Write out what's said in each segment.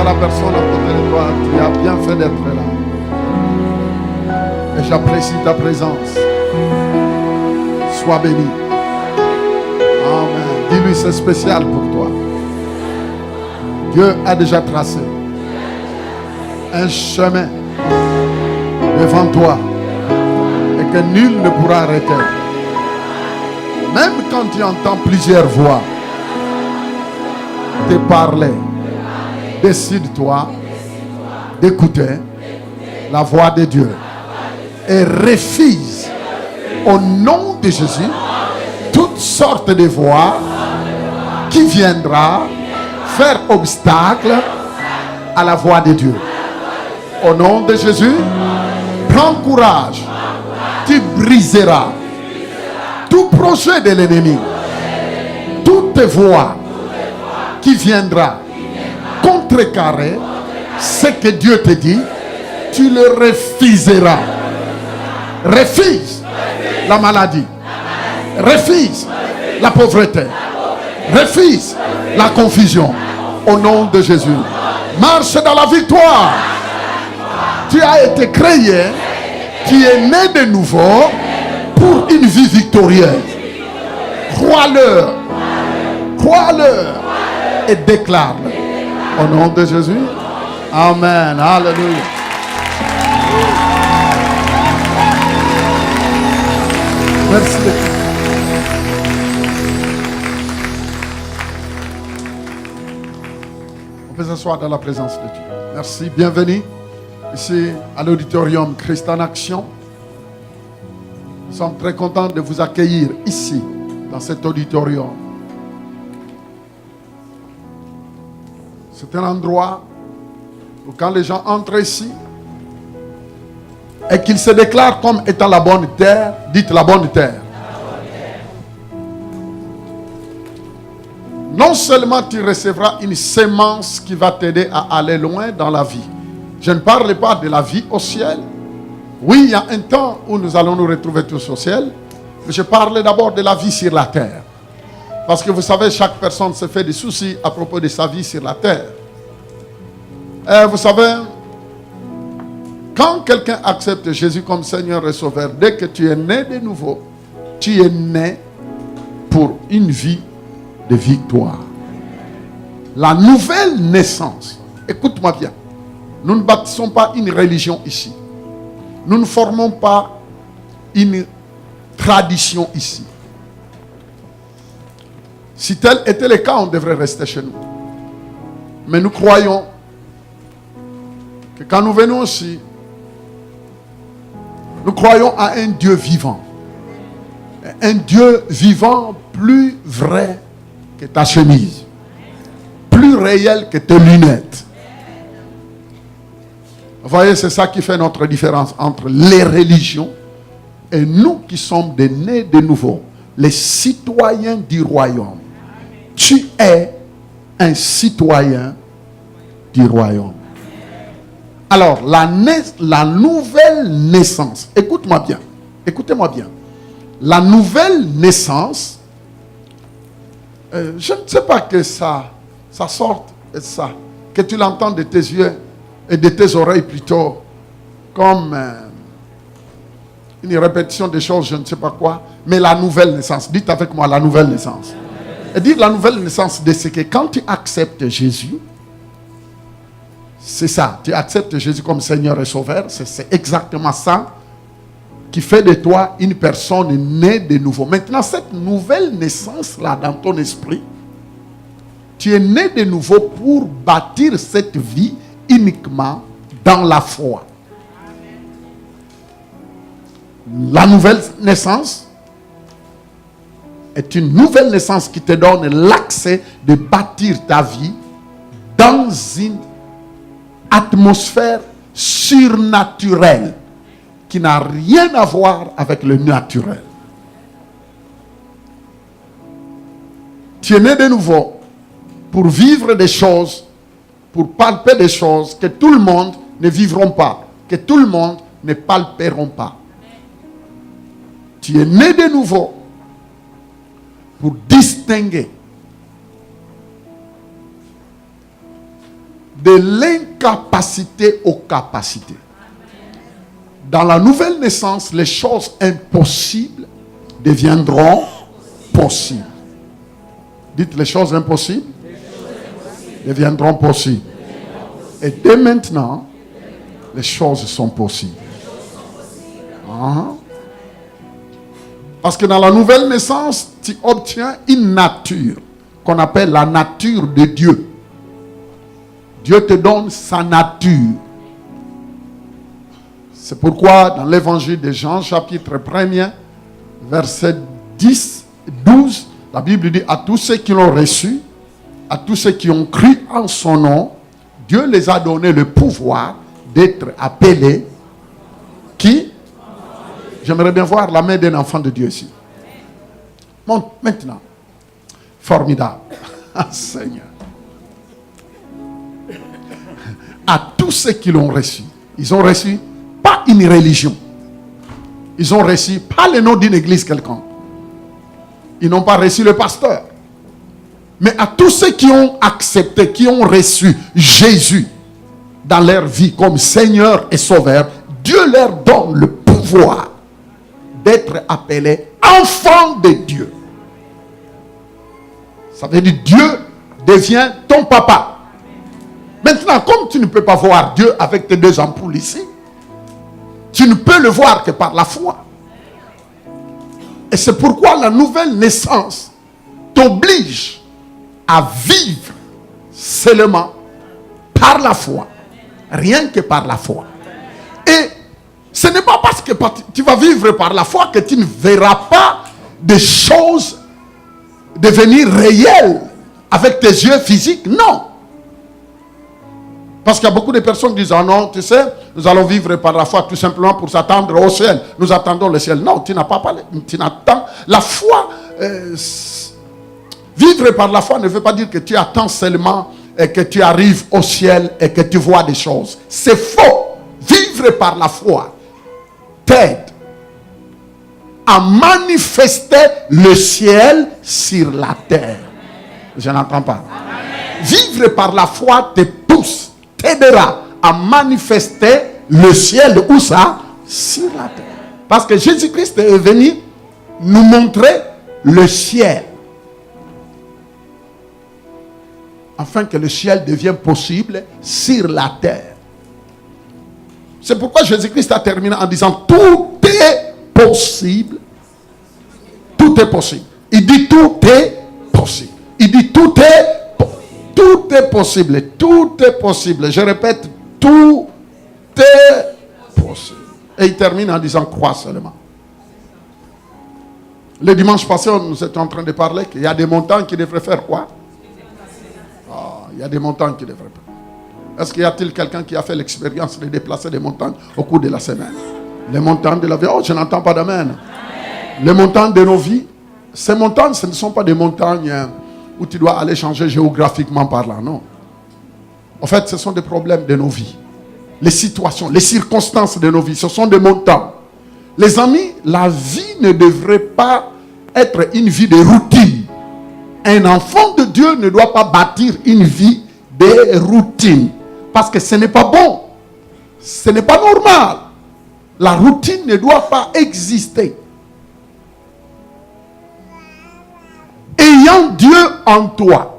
à la personne à côté de toi, tu as bien fait d'être là. Et j'apprécie ta présence. Sois béni. Amen. Dis-lui, c'est spécial pour toi. Dieu a déjà tracé un chemin devant toi et que nul ne pourra arrêter. Même quand tu entends plusieurs voix te parler, décide-toi d'écouter la voix de Dieu et refuse au nom de Jésus toutes sortes de voix qui viendra faire obstacle à la voix de Dieu. Au nom de Jésus, prends courage. Tu briseras tout projet de l'ennemi, toute voix qui viendra contrecarrer ce que Dieu te dit, tu le refuseras. Refuse la maladie. Refuse la pauvreté. Refuse la confusion. Au nom de Jésus. Marche dans la victoire. Tu as été créé. Tu es né de nouveau pour une vie victorieuse. Crois-le. Crois-le. Et déclare-le. Au nom de Jésus. Amen. Alléluia. Merci. On peut s'asseoir dans la présence de Dieu. Merci. Bienvenue ici à l'auditorium Christ en Action. Nous sommes très contents de vous accueillir ici, dans cet auditorium. C'est un endroit où quand les gens entrent ici et qu'ils se déclarent comme étant la bonne terre, dites la bonne terre. Non seulement tu recevras une sémence qui va t'aider à aller loin dans la vie. Je ne parle pas de la vie au ciel. Oui, il y a un temps où nous allons nous retrouver tous au ciel. Mais je parle d'abord de la vie sur la terre. Parce que vous savez, chaque personne se fait des soucis à propos de sa vie sur la terre. Et vous savez, quand quelqu'un accepte Jésus comme Seigneur et Sauveur, dès que tu es né de nouveau, tu es né pour une vie de victoire. La nouvelle naissance, écoute-moi bien, nous ne bâtissons pas une religion ici. Nous ne formons pas une tradition ici. Si tel était le cas, on devrait rester chez nous. Mais nous croyons que quand nous venons ici, nous croyons à un Dieu vivant. Un Dieu vivant plus vrai que ta chemise. Plus réel que tes lunettes. Vous voyez, c'est ça qui fait notre différence entre les religions et nous qui sommes des nés de nouveau, les citoyens du royaume. Tu es un citoyen du royaume. Alors, la nouvelle naissance, écoute-moi bien, écoutez-moi bien. La nouvelle naissance, je ne sais pas que ça sorte, ça, que tu l'entends de tes yeux et de tes oreilles plutôt, comme une répétition des choses, je ne sais pas quoi, mais la nouvelle naissance. Dites avec moi la nouvelle naissance. Et dites la nouvelle naissance de ce que quand tu acceptes Jésus, c'est ça, tu acceptes Jésus comme Seigneur et Sauveur, c'est exactement ça qui fait de toi une personne née de nouveau. Maintenant, cette nouvelle naissance-là dans ton esprit, tu es né de nouveau pour bâtir cette vie uniquement dans la foi. La nouvelle naissance est une nouvelle naissance qui te donne l'accès de bâtir ta vie dans une atmosphère surnaturelle qui n'a rien à voir avec le naturel. Tu es né de nouveau pour vivre des choses, pour palper des choses que tout le monde ne vivront pas, que tout le monde ne palperont pas. Tu es né de nouveau pour distinguer de l'incapacité aux capacités. Dans la nouvelle naissance, les choses impossibles deviendront possibles. Dites, les choses impossibles deviendront possibles. Et dès maintenant, les choses sont possibles. Parce que dans la nouvelle naissance, tu obtiens une nature qu'on appelle la nature de Dieu. Dieu te donne sa nature. C'est pourquoi dans l'évangile de Jean, chapitre 1er, verset 10, 12, la Bible dit à tous ceux qui l'ont reçu, à tous ceux qui ont cru en son nom, Dieu les a donné le pouvoir d'être appelés qui? J'aimerais bien voir la main d'un enfant de Dieu ici. Monte maintenant. Formidable. Seigneur. À tous ceux qui l'ont reçu, ils ont reçu pas une religion. Ils ont reçu pas le nom d'une église quelconque. Ils n'ont pas reçu le pasteur. Mais à tous ceux qui ont accepté, qui ont reçu Jésus dans leur vie comme Seigneur et Sauveur, Dieu leur donne le pouvoir d'être appelés enfants de Dieu. Ça veut dire Dieu devient ton papa. Maintenant, comme tu ne peux pas voir Dieu avec tes deux ampoules ici, tu ne peux le voir que par la foi. Et c'est pourquoi la nouvelle naissance t'oblige à vivre seulement par la foi. Rien que par la foi. Et ce n'est pas parce que tu vas vivre par la foi que tu ne verras pas des choses devenir réelles avec tes yeux physiques. Non. Parce qu'il y a beaucoup de personnes qui disent, ah non, tu sais, nous allons vivre par la foi tout simplement pour s'attendre au ciel. Nous attendons le ciel. Non, tu n'as pas parlé. Tu n'attends. La foi, vivre par la foi ne veut pas dire que tu attends seulement et que tu arrives au ciel et que tu vois des choses. C'est faux. Vivre par la foi t'aide à manifester le ciel sur la terre. Je n'entends pas. Amen. Vivre par la foi te pousse, t'aidera à manifester le ciel où ça? Sur la terre. Parce que Jésus-Christ est venu nous montrer le ciel. Afin que le ciel devienne possible sur la terre. C'est pourquoi Jésus-Christ a terminé en disant tout est possible. Tout est possible. Il dit tout est possible. Il dit tout est possible. Tout est possible. Je répète, tout est possible. Et il termine en disant crois seulement. Le dimanche passé, nous étions en train de parler qu'il y a des montagnes qui devraient faire quoi? Il y a des montagnes qui devraient faire. Est-ce qu'il y a-t-il quelqu'un qui a fait l'expérience de déplacer des montagnes au cours de la semaine? Les montagnes de la vie. Oh, je n'entends pas d'amen. Les montagnes de nos vies. Ces montagnes, ce ne sont pas des montagnes où tu dois aller changer géographiquement parlant. Non. En fait, ce sont des problèmes de nos vies. Les situations, les circonstances de nos vies, ce sont des montagnes. Les amis, la vie ne devrait pas être une vie de routine. Un enfant de Dieu ne doit pas bâtir une vie de routine. Parce que ce n'est pas bon. Ce n'est pas normal. La routine ne doit pas exister. Ayant Dieu en toi,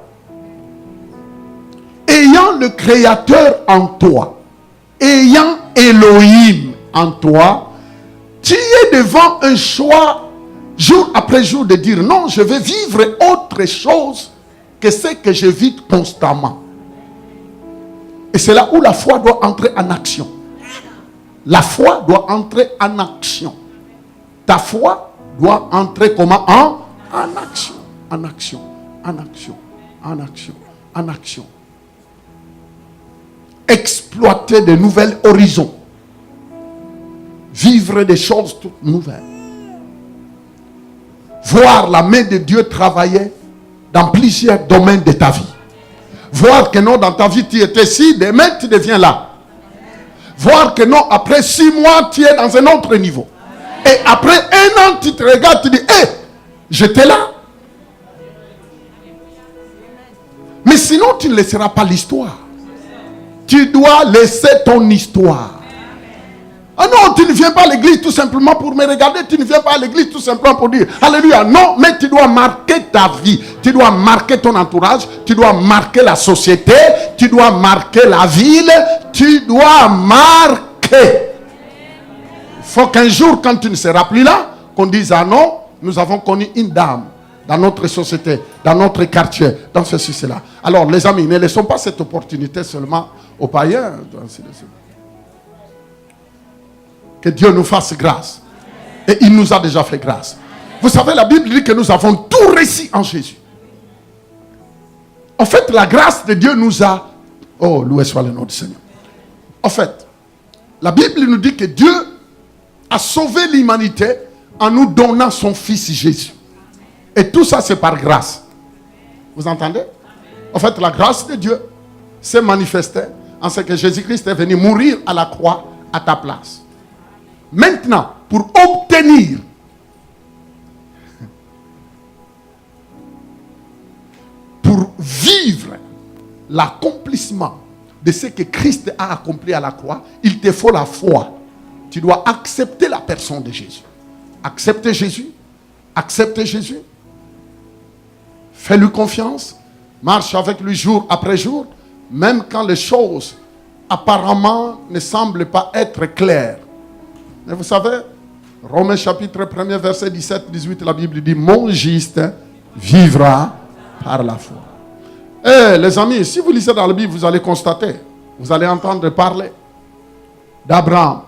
ayant le Créateur en toi, ayant Elohim en toi, tu es devant un choix jour après jour de dire non, je vais vivre autre chose que ce que je vis constamment. Et c'est là où la foi doit entrer en action. La foi doit entrer en action. Ta foi doit entrer comment? En action. En action. En action. En action. En action. Exploiter de nouveaux horizons. Vivre des choses toutes nouvelles. Voir la main de Dieu travailler dans plusieurs domaines de ta vie. Voir que non, dans ta vie, tu étais ici, demain, tu deviens là. Voir que non, après 6 mois, tu es dans un autre niveau. Et après 1 an, tu te regardes, tu dis, hé, j'étais là. Mais sinon, tu ne laisseras pas l'histoire. tu dois laisser ton histoire. Ah non, tu ne viens pas à l'église tout simplement pour me regarder. Tu ne viens pas à l'église tout simplement pour dire Alléluia. Non, mais tu dois marquer ta vie. Tu dois marquer ton entourage. Tu dois marquer la société. Tu dois marquer la ville. Tu dois marquer. Il faut qu'un jour, quand tu ne seras plus là, qu'on dise ah non, nous avons connu une dame dans notre société, dans notre quartier, dans ceci, cela. Alors les amis, ne laissons pas cette opportunité seulement aux païens. Que Dieu nous fasse grâce. Et il nous a déjà fait grâce. Vous savez, la Bible dit que nous avons tout réussi en Jésus. En fait, la grâce de Dieu nous a... Oh, loué soit le nom du Seigneur. En fait, la Bible nous dit que Dieu a sauvé l'humanité en nous donnant son Fils Jésus. Et tout ça, c'est par grâce. Vous entendez? En fait, la grâce de Dieu s'est manifestée en ce que Jésus-Christ est venu mourir à la croix à ta place. Maintenant, pour obtenir pour vivre l'accomplissement de ce que Christ a accompli à la croix, il te faut la foi. Tu dois accepter la personne de Jésus. Accepter Jésus. Accepter Jésus. Fais-lui confiance. Marche avec lui jour après jour. Même quand les choses apparemment ne semblent pas être claires. Mais vous savez, Romains chapitre 1er, verset 17-18, la Bible dit, mon juste vivra par la foi. Eh les amis, si vous lisez dans la Bible, vous allez constater, vous allez entendre parler d'Abraham.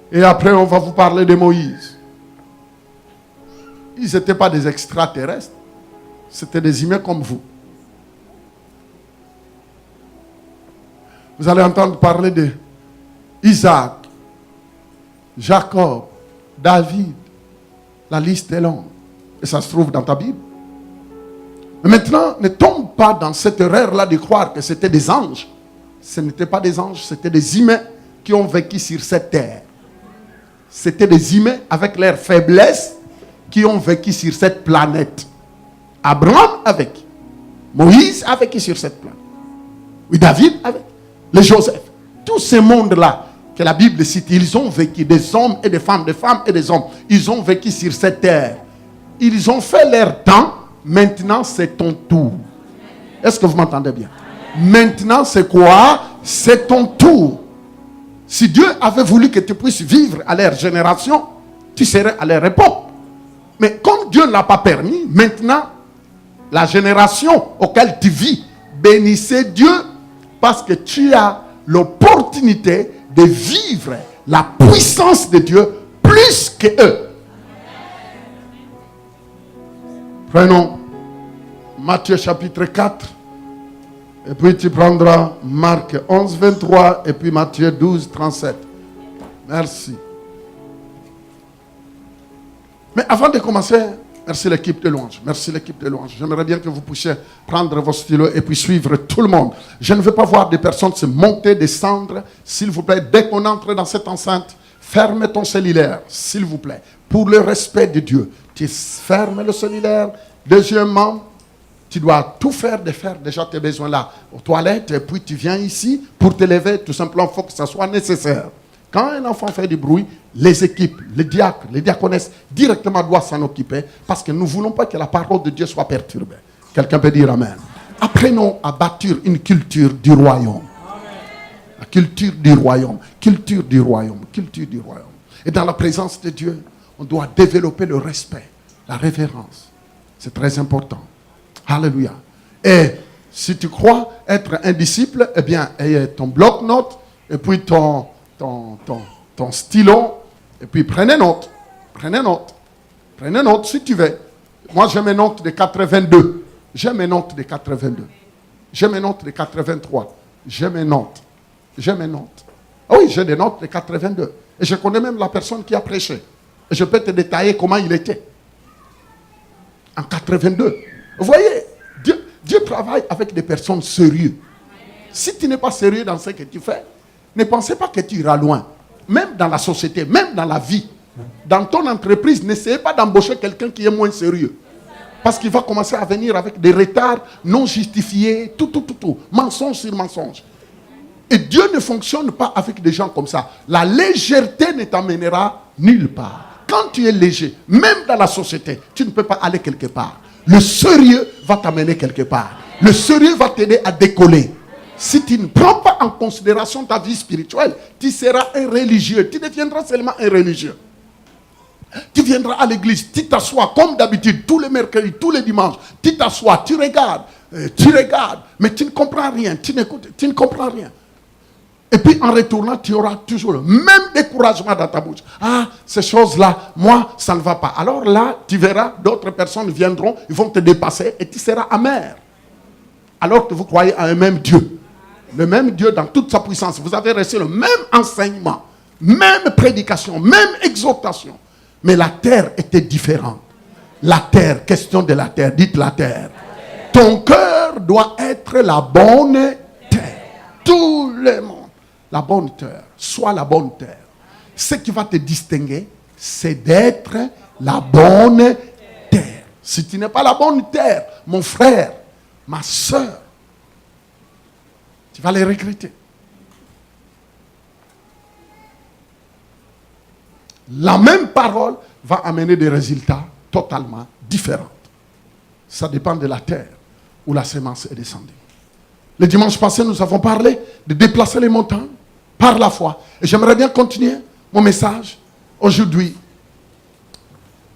Et après, on va vous parler de Moïse. Ils n'étaient pas des extraterrestres, c'était des humains comme vous. Vous allez entendre parler de Isaac, Jacob, David. La liste est longue. Et ça se trouve dans ta Bible. Mais maintenant, ne tombe pas dans cette erreur-là de croire que c'était des anges. Ce n'étaient pas des anges, c'était des humains qui ont vécu sur cette terre. C'était des humains avec leurs faiblesses qui ont vécu sur cette planète. Abraham avec. Moïse a vécu sur cette planète. Oui, David avec. Les Joseph, tous ces mondes-là que la Bible cite, ils ont vécu, des hommes et des femmes et des hommes. Ils ont vécu sur cette terre. Ils ont fait leur temps. Maintenant, c'est ton tour. Est-ce que vous m'entendez bien? Maintenant, c'est quoi? C'est ton tour. Si Dieu avait voulu que tu puisses vivre à leur génération, tu serais à leur époque. Mais comme Dieu ne l'a pas permis, maintenant, la génération auquel tu vis, bénissez Dieu. Parce que tu as l'opportunité de vivre la puissance de Dieu plus que eux. Prenons Matthieu chapitre 4. Et puis tu prendras Marc 11, 23. Et puis Matthieu 12, 37. Merci. Mais avant de commencer, merci l'équipe de louange. Merci l'équipe de louange. J'aimerais bien que vous puissiez prendre vos stylos et puis suivre tout le monde. Je ne veux pas voir des personnes se monter, descendre. S'il vous plaît, dès qu'on entre dans cette enceinte, ferme ton cellulaire, s'il vous plaît. Pour le respect de Dieu, tu fermes le cellulaire. Deuxièmement, tu dois tout faire de faire déjà tes besoins là aux toilettes. Et puis tu viens ici pour te lever. Tout simplement, il faut que ça soit nécessaire. Quand un enfant fait du bruit, les équipes, les diacres, les diaconesses, directement doivent s'en occuper parce que nous ne voulons pas que la parole de Dieu soit perturbée. Quelqu'un peut dire Amen. Apprenons à bâtir une culture du royaume. La culture du royaume. Culture du royaume. Culture du royaume. Et dans la présence de Dieu, on doit développer le respect, la révérence. C'est très important. Alléluia. Et si tu crois être un disciple, eh bien, ayez ton bloc-notes et puis ton stylo, et puis prenez note. Prenez note. Prenez note si tu veux. Moi, j'ai mes notes de 82. J'ai mes notes de 82. J'ai mes notes de 83. J'ai mes notes. J'ai mes notes. Ah oui, j'ai des notes de 82. Et je connais même la personne qui a prêché. Et je peux te détailler comment il était. En 82. Vous voyez, Dieu travaille avec des personnes sérieuses. Si tu n'es pas sérieux dans ce que tu fais, ne pensez pas que tu iras loin. Même dans la société, même dans la vie. Dans ton entreprise, n'essayez pas d'embaucher quelqu'un qui est moins sérieux. Parce qu'il va commencer à venir avec des retards non justifiés, tout. Mensonge sur mensonge. Et Dieu ne fonctionne pas avec des gens comme ça. La légèreté ne t'amènera nulle part. Quand tu es léger, même dans la société, tu ne peux pas aller quelque part. Le sérieux va t'amener quelque part. Le sérieux va t'aider à décoller. Si tu ne prends pas en considération ta vie spirituelle, tu seras un religieux. Tu deviendras seulement un religieux. Tu viendras à l'église, tu t'assois comme d'habitude, tous les mercredis, tous les dimanches. Tu t'assois, tu regardes, mais tu ne comprends rien, tu ne comprends rien. Et puis en retournant, tu auras toujours le même découragement dans ta bouche. Ah, ces choses-là, moi, ça ne va pas. Alors là, tu verras, d'autres personnes viendront, ils vont te dépasser et tu seras amer. Alors que vous croyez à un même Dieu. Le même Dieu dans toute sa puissance. Vous avez reçu le même enseignement, même prédication, même exhortation. Mais la terre était différente. La terre, question de la terre, dites la terre. Ton cœur doit être la bonne terre. Tout le monde. La bonne terre. Sois la bonne terre. Ce qui va te distinguer, c'est d'être la bonne terre. Si tu n'es pas la bonne terre, mon frère, ma soeur, tu vas les regretter. La même parole va amener des résultats totalement différents. Ça dépend de la terre où la semence est descendue. Le dimanche passé, nous avons parlé de déplacer les montagnes par la foi. Et j'aimerais bien continuer mon message aujourd'hui.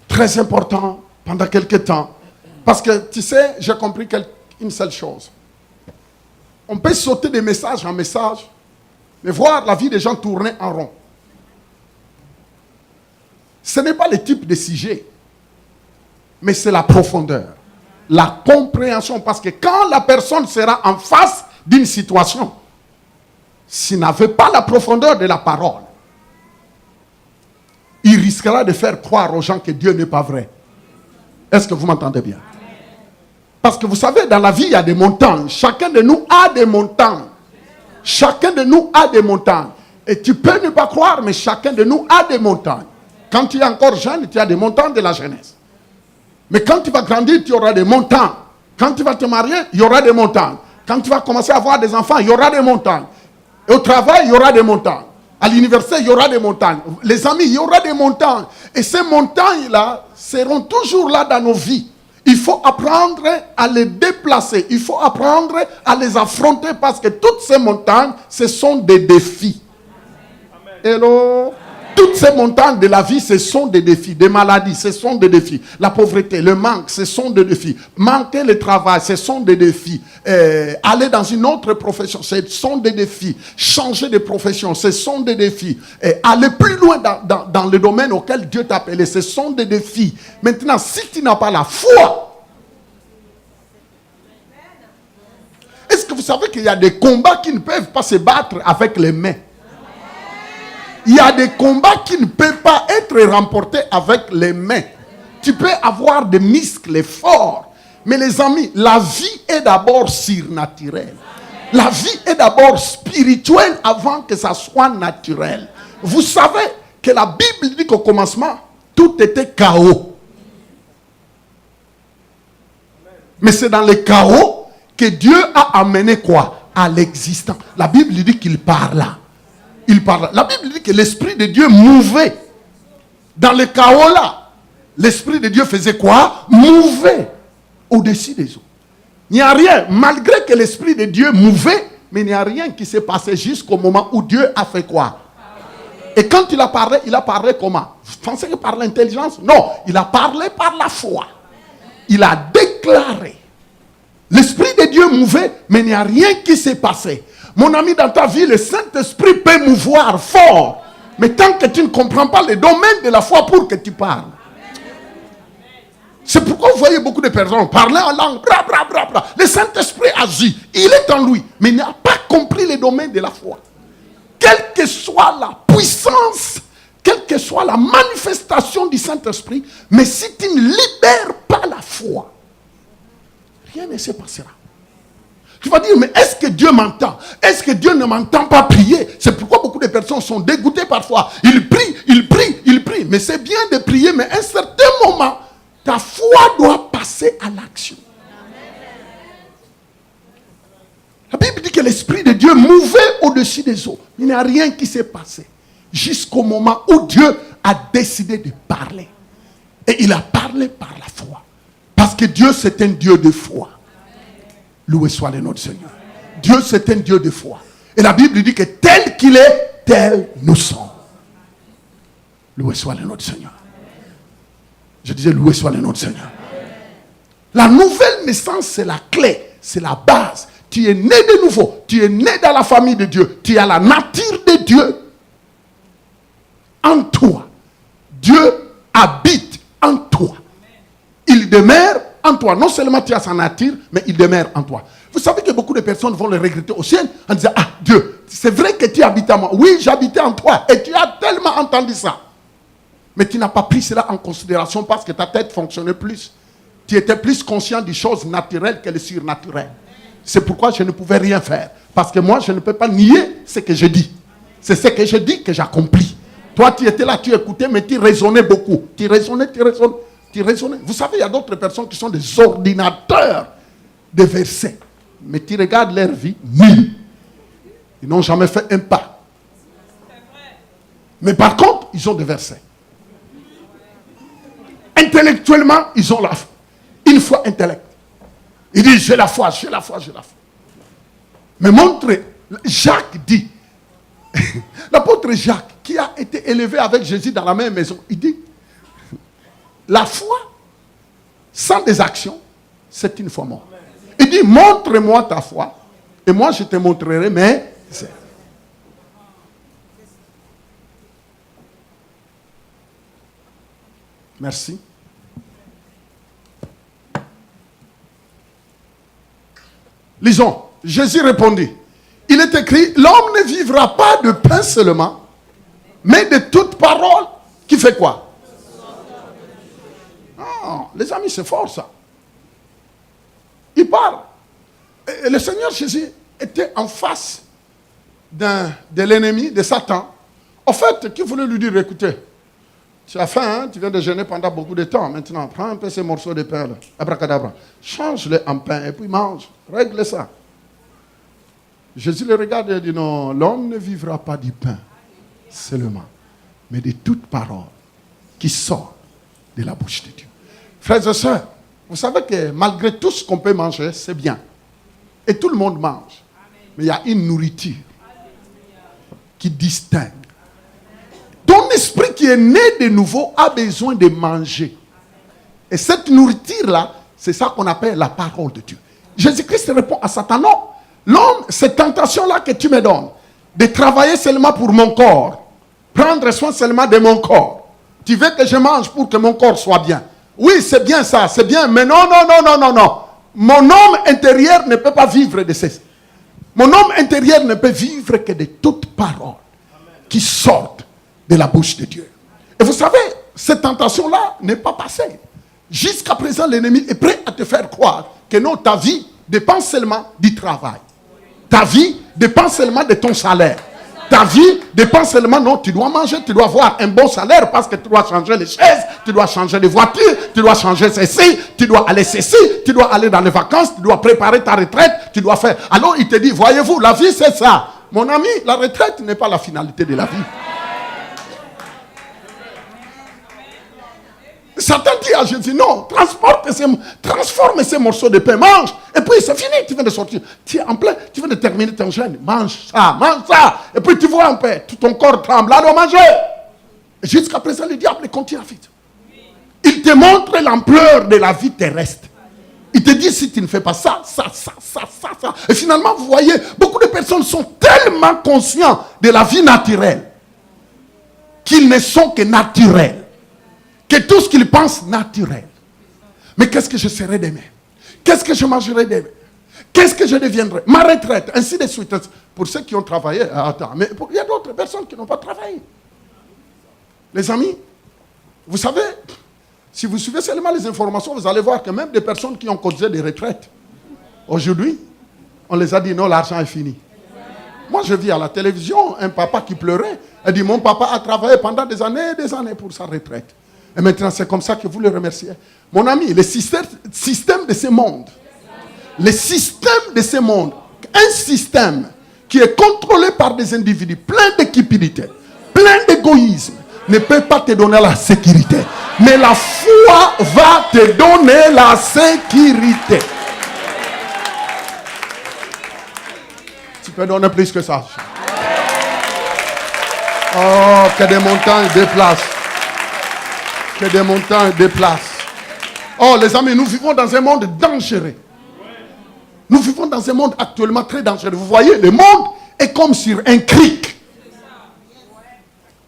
Très important pendant quelques temps. Parce que, tu sais, j'ai compris une seule chose. On peut sauter de message en message, mais voir la vie des gens tourner en rond. Ce n'est pas le type de sujet, mais c'est la profondeur, la compréhension. Parce que quand la personne sera en face d'une situation, s'il n'avait pas la profondeur de la parole, il risquera de faire croire aux gens que Dieu n'est pas vrai. Est-ce que vous m'entendez bien? Parce que vous savez, dans la vie, il y a des montagnes. Chacun de nous a des montagnes. Chacun de nous a des montagnes. Et tu peux ne pas croire, mais chacun de nous a des montagnes. Quand tu es encore jeune, tu as des montagnes de la jeunesse. Mais quand tu vas grandir, tu auras des montagnes. Quand tu vas te marier, il y aura des montagnes. Quand tu vas commencer à avoir des enfants, il y aura des montagnes. Et au travail, il y aura des montagnes. À l'université, il y aura des montagnes. Les amis, il y aura des montagnes. Et ces montagnes-là seront toujours là dans nos vies. Il faut apprendre à les déplacer. Il faut apprendre à les affronter parce que toutes ces montagnes, ce sont des défis. Hello? Toutes ces montagnes de la vie, ce sont des défis. Des maladies, ce sont des défis. La pauvreté, le manque, ce sont des défis. Manquer le travail, ce sont des défis. Aller dans une autre profession, ce sont des défis. Changer de profession, ce sont des défis. Aller plus loin dans le domaine auquel Dieu t'a appelé, ce sont des défis. Maintenant, si tu n'as pas la foi, est-ce que vous savez qu'il y a des combats qui ne peuvent pas se battre avec les mains? Il y a des combats qui ne peuvent pas être remportés avec les mains. Tu peux avoir des muscles forts. Mais les amis, la vie est d'abord surnaturelle. La vie est d'abord spirituelle avant que ça soit naturel. Vous savez que la Bible dit qu'au commencement, tout était chaos. Mais c'est dans le chaos que Dieu a amené quoi? À l'existence. La Bible dit qu'il parla. Il parle. La Bible dit que l'Esprit de Dieu mouvait. Dans le chaos là, l'Esprit de Dieu faisait quoi? Mouvait au-dessus des eaux. Il n'y a rien, malgré que l'Esprit de Dieu mouvait, mais il n'y a rien qui s'est passé jusqu'au moment où Dieu a fait quoi? Et quand il a parlé comment? Vous pensez que par l'intelligence? Non, il a parlé par la foi. Il a déclaré. L'Esprit de Dieu mouvait, mais il n'y a rien qui s'est passé. Mon ami, dans ta vie, le Saint-Esprit peut mouvoir fort. Mais tant que tu ne comprends pas le domaine de la foi pour que tu parles. C'est pourquoi vous voyez beaucoup de personnes parler en langue. Bra, bra, bra, bra. Le Saint-Esprit agit. Il est en lui. Mais il n'a pas compris le domaine de la foi. Quelle que soit la puissance, quelle que soit la manifestation du Saint-Esprit, mais si tu ne libères pas la foi, rien ne se passera. Tu vas dire, mais est-ce que Dieu m'entend? Est-ce que Dieu ne m'entend pas prier? C'est pourquoi beaucoup de personnes sont dégoûtées parfois. Ils prient, ils prient, ils prient. Mais c'est bien de prier, mais à un certain moment, ta foi doit passer passer à l'action. La Bible dit que l'Esprit de Dieu mouvait au-dessus des eaux. Il n'y a rien qui s'est passé jusqu'au moment où Dieu a décidé de parler. Et il a parlé par la foi. Parce que Dieu, c'est un Dieu de foi. Loué soit le nom du Seigneur. Dieu, c'est un Dieu de foi. Et la Bible dit que tel qu'il est, tel nous sommes. Loué soit le nom du Seigneur. Je disais, loué soit le nom du Seigneur. La nouvelle naissance, c'est la clé, c'est la base. Tu es né de nouveau, tu es né dans la famille de Dieu, tu as la nature de Dieu en toi. Dieu habite en toi. Il demeure en toi. Non seulement tu as sa nature, mais il demeure en toi. Vous savez que beaucoup de personnes vont le regretter au ciel en disant, ah Dieu, c'est vrai que tu habites en moi. Oui, j'habitais en toi et tu as tellement entendu ça. Mais tu n'as pas pris cela en considération parce que ta tête fonctionnait plus. Tu étais plus conscient des choses naturelles que les surnaturelles. C'est pourquoi je ne pouvais rien faire. Parce que moi, je ne peux pas nier ce que je dis. C'est ce que je dis que j'accomplis. Toi, tu étais là, tu écoutais, mais tu raisonnais beaucoup. Tu raisonnais. Vous savez, il y a d'autres personnes qui sont des ordinateurs de versets. Mais tu regardes leur vie, nulle. Ils n'ont jamais fait un pas. Mais par contre, ils ont des versets. Intellectuellement, ils ont la foi. Une foi intellect. Ils disent, j'ai la foi, j'ai la foi, j'ai la foi. Mais montrez, Jacques dit, l'apôtre Jacques, qui a été élevé avec Jésus dans la même maison, il dit, la foi, sans des actions, c'est une foi morte. Il dit, montre-moi ta foi, et moi je te montrerai mes œuvres. Merci. Lisons. Jésus répondit. Il est écrit, l'homme ne vivra pas de pain seulement, mais de toute parole qui fait quoi? Oh, les amis, c'est fort ça. Il parle. Et le Seigneur Jésus était en face de l'ennemi, de Satan. En fait, qui voulait lui dire, écoutez, tu as faim, hein? Tu viens de jeûner pendant beaucoup de temps. Maintenant, prends un peu ces morceaux de pain là. Abracadabra. Change-les en pain et puis mange. Règle ça. Jésus le regarde et dit non, l'homme ne vivra pas du pain seulement, mais de toute parole qui sort de la bouche de Dieu. Frères et sœurs, vous savez que malgré tout ce qu'on peut manger, c'est bien. Et tout le monde mange. Mais il y a une nourriture qui distingue. Ton esprit qui est né de nouveau a besoin de manger. Et cette nourriture-là, c'est ça qu'on appelle la parole de Dieu. Jésus-Christ répond à Satan, non, l'homme, cette tentation-là que tu me donnes, de travailler seulement pour mon corps, prendre soin seulement de mon corps. Tu veux que je mange pour que mon corps soit bien. Oui, c'est bien ça, c'est bien, mais non. Mon homme intérieur ne peut pas vivre de ceci. Mon homme intérieur ne peut vivre que de toute parole qui sortent de la bouche de Dieu. Et vous savez, cette tentation-là n'est pas passée. Jusqu'à présent, l'ennemi est prêt à te faire croire que non, ta vie dépend seulement du travail. Ta vie dépend seulement de ton salaire. Ta vie dépend seulement, non, tu dois manger, tu dois avoir un bon salaire parce que tu dois changer les chaises, tu dois changer les voitures, tu dois changer ceci, tu dois aller ceci, tu dois aller dans les vacances, tu dois préparer ta retraite, tu dois faire. Alors il te dit, voyez-vous, la vie c'est ça. Mon ami, la retraite n'est pas la finalité de la vie. Satan dit à Jésus, non, transforme ces morceaux de pain, mange, et puis c'est fini, tu viens de sortir. Tu es en plein, tu viens de terminer ton jeûne, mange ça, et puis tu vois un peu, tout ton corps tremble, allons manger. Et jusqu'à présent, le diable continue à vite. Il te montre l'ampleur de la vie terrestre. Il te dit, si tu ne fais pas ça. Et finalement, vous voyez, beaucoup de personnes sont tellement conscients de la vie naturelle qu'ils ne sont que naturels. Que tout ce qu'ils pensent naturel. Mais qu'est-ce que je serai demain? Qu'est-ce que je mangerai demain? Qu'est-ce que je deviendrai? Ma retraite, ainsi de suite. Pour ceux qui ont travaillé, attends, mais il y a d'autres personnes qui n'ont pas travaillé. Les amis, vous savez, si vous suivez seulement les informations, vous allez voir que même des personnes qui ont causé des retraites, aujourd'hui, on les a dit non, l'argent est fini. Moi, je vis à la télévision un papa qui pleurait. Il dit, mon papa a travaillé pendant des années pour sa retraite. Et maintenant, c'est comme ça que vous le remerciez. Mon ami, le système de ce monde, le système de ce monde, un système qui est contrôlé par des individus pleins de cupidité, pleins d'égoïsme, ne peut pas te donner la sécurité. Mais la foi va te donner la sécurité. Tu peux donner plus que ça. Oh, que des montagnes déplacent. Que des montagnes déplacent. Oh, les amis, nous vivons dans un monde dangereux. Nous vivons dans un monde actuellement très dangereux. Vous voyez, le monde est comme sur un cric.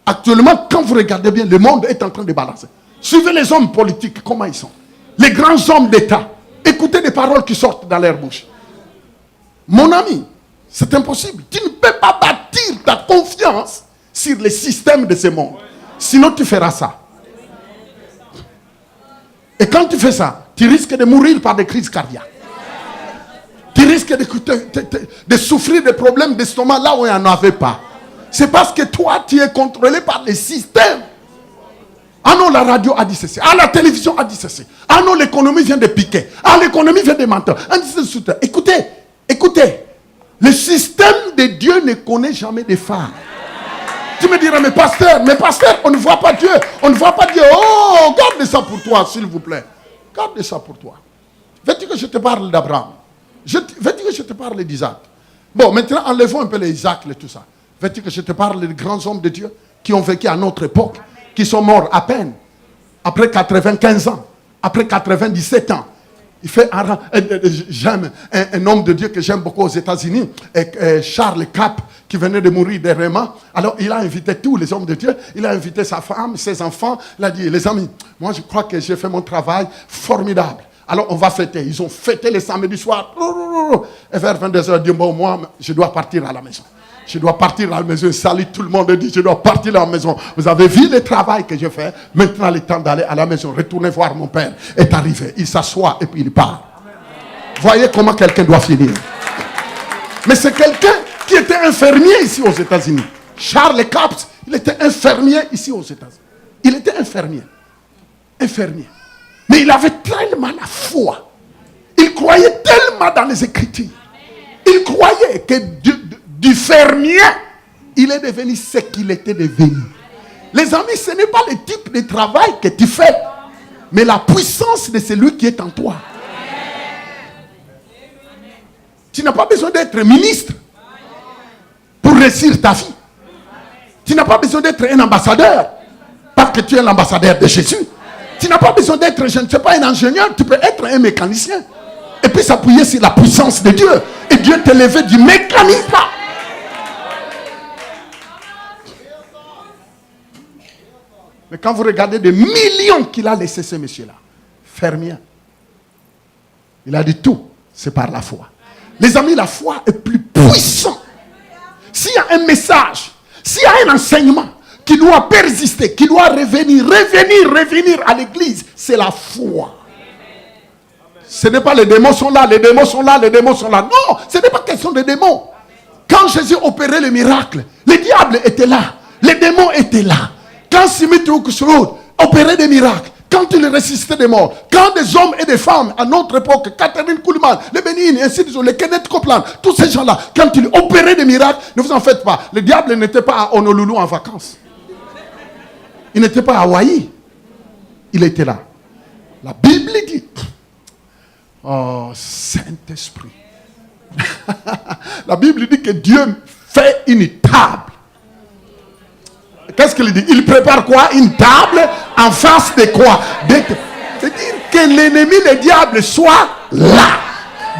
Actuellement, quand vous regardez bien, le monde est en train de balancer. Suivez les hommes politiques, comment ils sont. Les grands hommes d'État. Écoutez les paroles qui sortent dans leur bouche. Mon ami, c'est impossible. Tu ne peux pas bâtir ta confiance sur les systèmes de ce monde. Sinon, tu feras ça. Et quand tu fais ça, tu risques de mourir par des crises cardiaques. Tu risques de souffrir de problèmes d'estomac là où il n'y en avait pas. C'est parce que toi, tu es contrôlé par les systèmes. Ah non, la radio a dit ceci. Ah, la télévision a dit ceci. Ah non, l'économie vient de piquer. Ah, l'économie vient de mentir. Écoutez, écoutez. Le système de Dieu ne connaît jamais de failles. Tu me diras, mais pasteur, on ne voit pas Dieu. On ne voit pas Dieu. Oh, garde ça pour toi, s'il vous plaît. Garde ça pour toi. Veux-tu que je te parle d'Abraham? Veux-tu que je te parle d'Isaac? Bon, maintenant, enlevons un peu les Isaac et tout ça. Veux-tu que je te parle des grands hommes de Dieu qui ont vécu à notre époque, qui sont morts à peine, après 95 ans, après 97 ans. J'aime un homme de Dieu que j'aime beaucoup aux États-Unis, Charles Cap, qui venait de mourir dernièrement. Alors, il a invité tous les hommes de Dieu. Il a invité sa femme, ses enfants. Il a dit, les amis, moi, je crois que j'ai fait mon travail formidable. Alors, on va fêter. Ils ont fêté le samedi soir. Et vers 22h, ils disent, bon, moi, je dois partir à la maison. Je dois partir à la maison. Salut tout le monde et dit, je dois partir à la maison. Vous avez vu le travail que j'ai fait. Maintenant, le temps d'aller à la maison. Retourner voir mon père est arrivé. Il s'assoit et puis il part. Voyez comment quelqu'un doit finir. Mais c'est quelqu'un qui était infirmier ici aux États-Unis. Charles Capps, il était infirmier ici aux États-Unis. Il était infirmier. Infirmier. Mais il avait tellement la foi. Il croyait tellement dans les Écritures. Il croyait que du fermier, il est devenu ce qu'il était devenu. Les amis, ce n'est pas le type de travail que tu fais, mais la puissance de celui qui est en toi. Tu n'as pas besoin d'être ministre pour réussir ta vie. Tu n'as pas besoin d'être un ambassadeur parce que tu es l'ambassadeur de Jésus. Tu n'as pas besoin d'être, je ne sais pas, un ingénieur. Tu peux être un mécanicien. Et puis s'appuyer sur la puissance de Dieu. Et Dieu te lever du mécanisme. Mais quand vous regardez des millions qu'il a laissé ce monsieur-là, fermier, il a dit tout, c'est par la foi. Les amis, la foi est plus puissante. S'il y a un message, s'il y a un enseignement qui doit persister, qui doit revenir à l'église, c'est la foi. Ce n'est pas les démons sont là, les démons sont là, les démons sont là. Non, ce n'est pas question de démons. Quand Jésus opérait le miracle, le diable était là, les démons étaient là. Quand Smith Wigglesworth opérait des miracles, quand il ressuscitait des morts, quand des hommes et des femmes à notre époque, Catherine Kuhlman, les Bénines, ainsi de suite, les Kenneth Copeland, tous ces gens-là, quand ils opéraient des miracles, ne vous en faites pas. Le diable n'était pas à Honolulu en vacances. Il n'était pas à Hawaï. Il était là. La Bible dit, oh Saint-Esprit, la Bible dit que Dieu fait une table. Qu'est-ce qu'il dit? Il prépare quoi? Une table en face de quoi? C'est-à-dire que l'ennemi, le diable, soit là.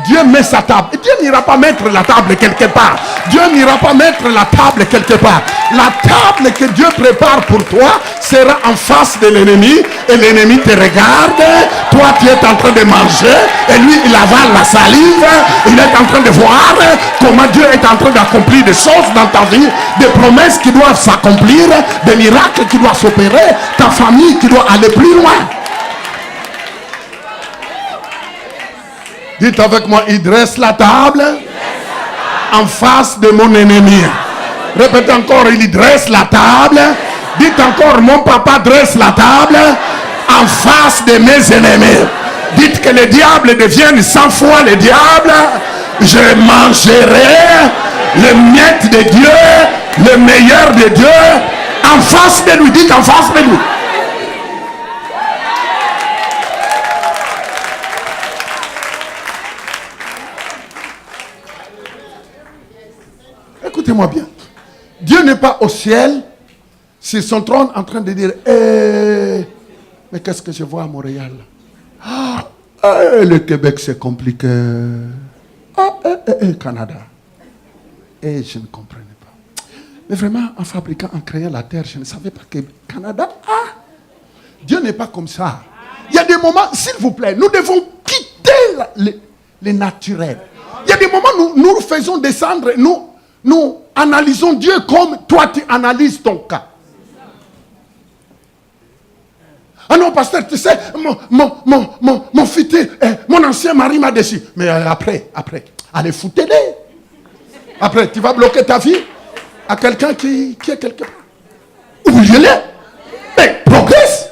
Dieu met sa table. Et Dieu n'ira pas mettre la table quelque part. Dieu n'ira pas mettre la table quelque part. La table que Dieu prépare pour toi sera en face de l'ennemi. Et l'ennemi te regarde. Toi, tu es en train de manger. Et lui, il avale la salive. Il est en train de voir comment Dieu est en train d'accomplir des choses dans ta vie. Des promesses qui doivent s'accomplir. Des miracles qui doivent s'opérer. Ta famille qui doit aller plus loin. Dites avec moi, il dresse la table en face de mon ennemi. Répétez encore, il dresse la table Dites encore, mon papa dresse la table en face de mes ennemis. Dites que le diable devienne 100 fois le diable. Je mangerai le miette de Dieu, le meilleur de Dieu, en face de lui. Dites en face de lui. Écoutez-moi bien. Dieu n'est pas au ciel sur son trône en train de dire mais qu'est-ce que je vois à Montréal? Le Québec c'est compliqué. Canada. Je ne comprenais pas. Mais vraiment, en fabriquant, en créant la terre, je ne savais pas que Canada. Dieu n'est pas comme ça. Il y a des moments, s'il vous plaît, nous devons quitter les naturels. Il y a des moments où nous faisons descendre, nous analysons Dieu comme toi tu analyses ton cas. Ah non, pasteur, tu sais, mon futur, mon ancien mari m'a déçu. Mais après, allez, foutez-les. Après, tu vas bloquer ta vie à quelqu'un qui est quelque part. Oubliez-les. Mais progresse.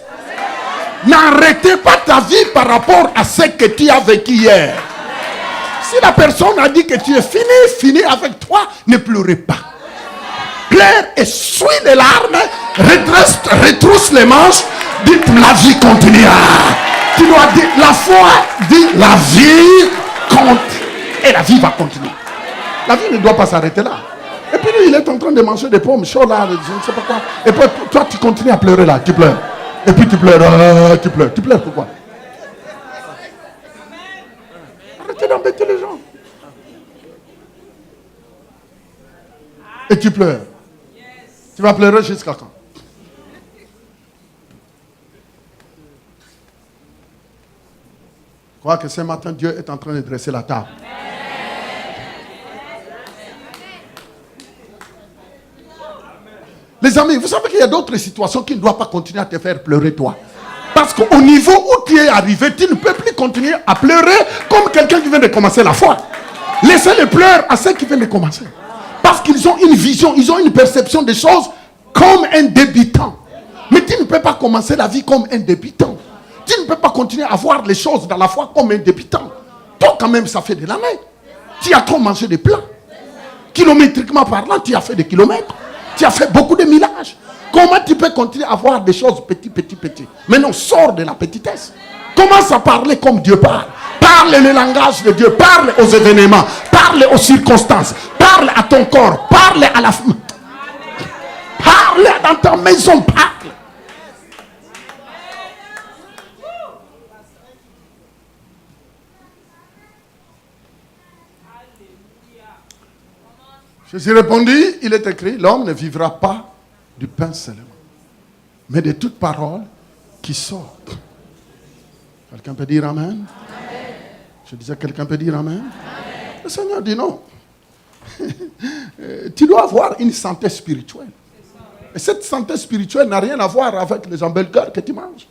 N'arrêtez pas ta vie par rapport à ce que tu as vécu hier. Si la personne a dit que tu es fini avec toi, ne pleurez pas. Pleure, essuie les larmes, retrousse les manches, dites la vie continuera. Tu dois dire, la foi dit la vie compte. Et la vie va continuer. La vie ne doit pas s'arrêter là. Et puis lui, il est en train de manger des pommes chaudes là, je ne sais pas quoi. Et puis toi, tu continues à pleurer là, tu pleures. Et puis tu pleures, tu pleures. Tu pleures pourquoi? Arrêtez d'embêter les gens. Et tu pleures. Tu vas pleurer jusqu'à quand? Je crois que ce matin, Dieu est en train de dresser la table. Les amis, vous savez qu'il y a d'autres situations qui ne doivent pas continuer à te faire pleurer toi. Parce qu'au niveau où tu es arrivé, tu ne peux plus continuer à pleurer comme quelqu'un qui vient de commencer la foi. Laissez les pleurs à ceux qui viennent de commencer. Parce qu'ils ont une vision, ils ont une perception des choses comme un débutant. Mais tu ne peux pas commencer la vie comme un débutant. Tu ne peux pas continuer à voir les choses dans la foi comme un débutant. Toi quand même, ça fait de l'année. Tu as trop mangé des plats. Kilométriquement parlant, tu as fait des kilomètres. Tu as fait beaucoup de millages. Comment tu peux continuer à voir des choses petit. Maintenant, sors de la petitesse. Commence à parler comme Dieu parle. Parle le langage de Dieu. Parle aux événements. Parle aux circonstances. Parle à ton corps. Parle à la... Parle dans ta maison. Parle. Jésus répondit, il est écrit, l'homme ne vivra pas du pain seulement, mais de toute parole qui sort. Quelqu'un peut dire amen? Amen. Je disais, quelqu'un peut dire amen? Amen. Le Seigneur dit non. Tu dois avoir une santé spirituelle. Et cette santé spirituelle n'a rien à voir avec les hamburgers que tu manges.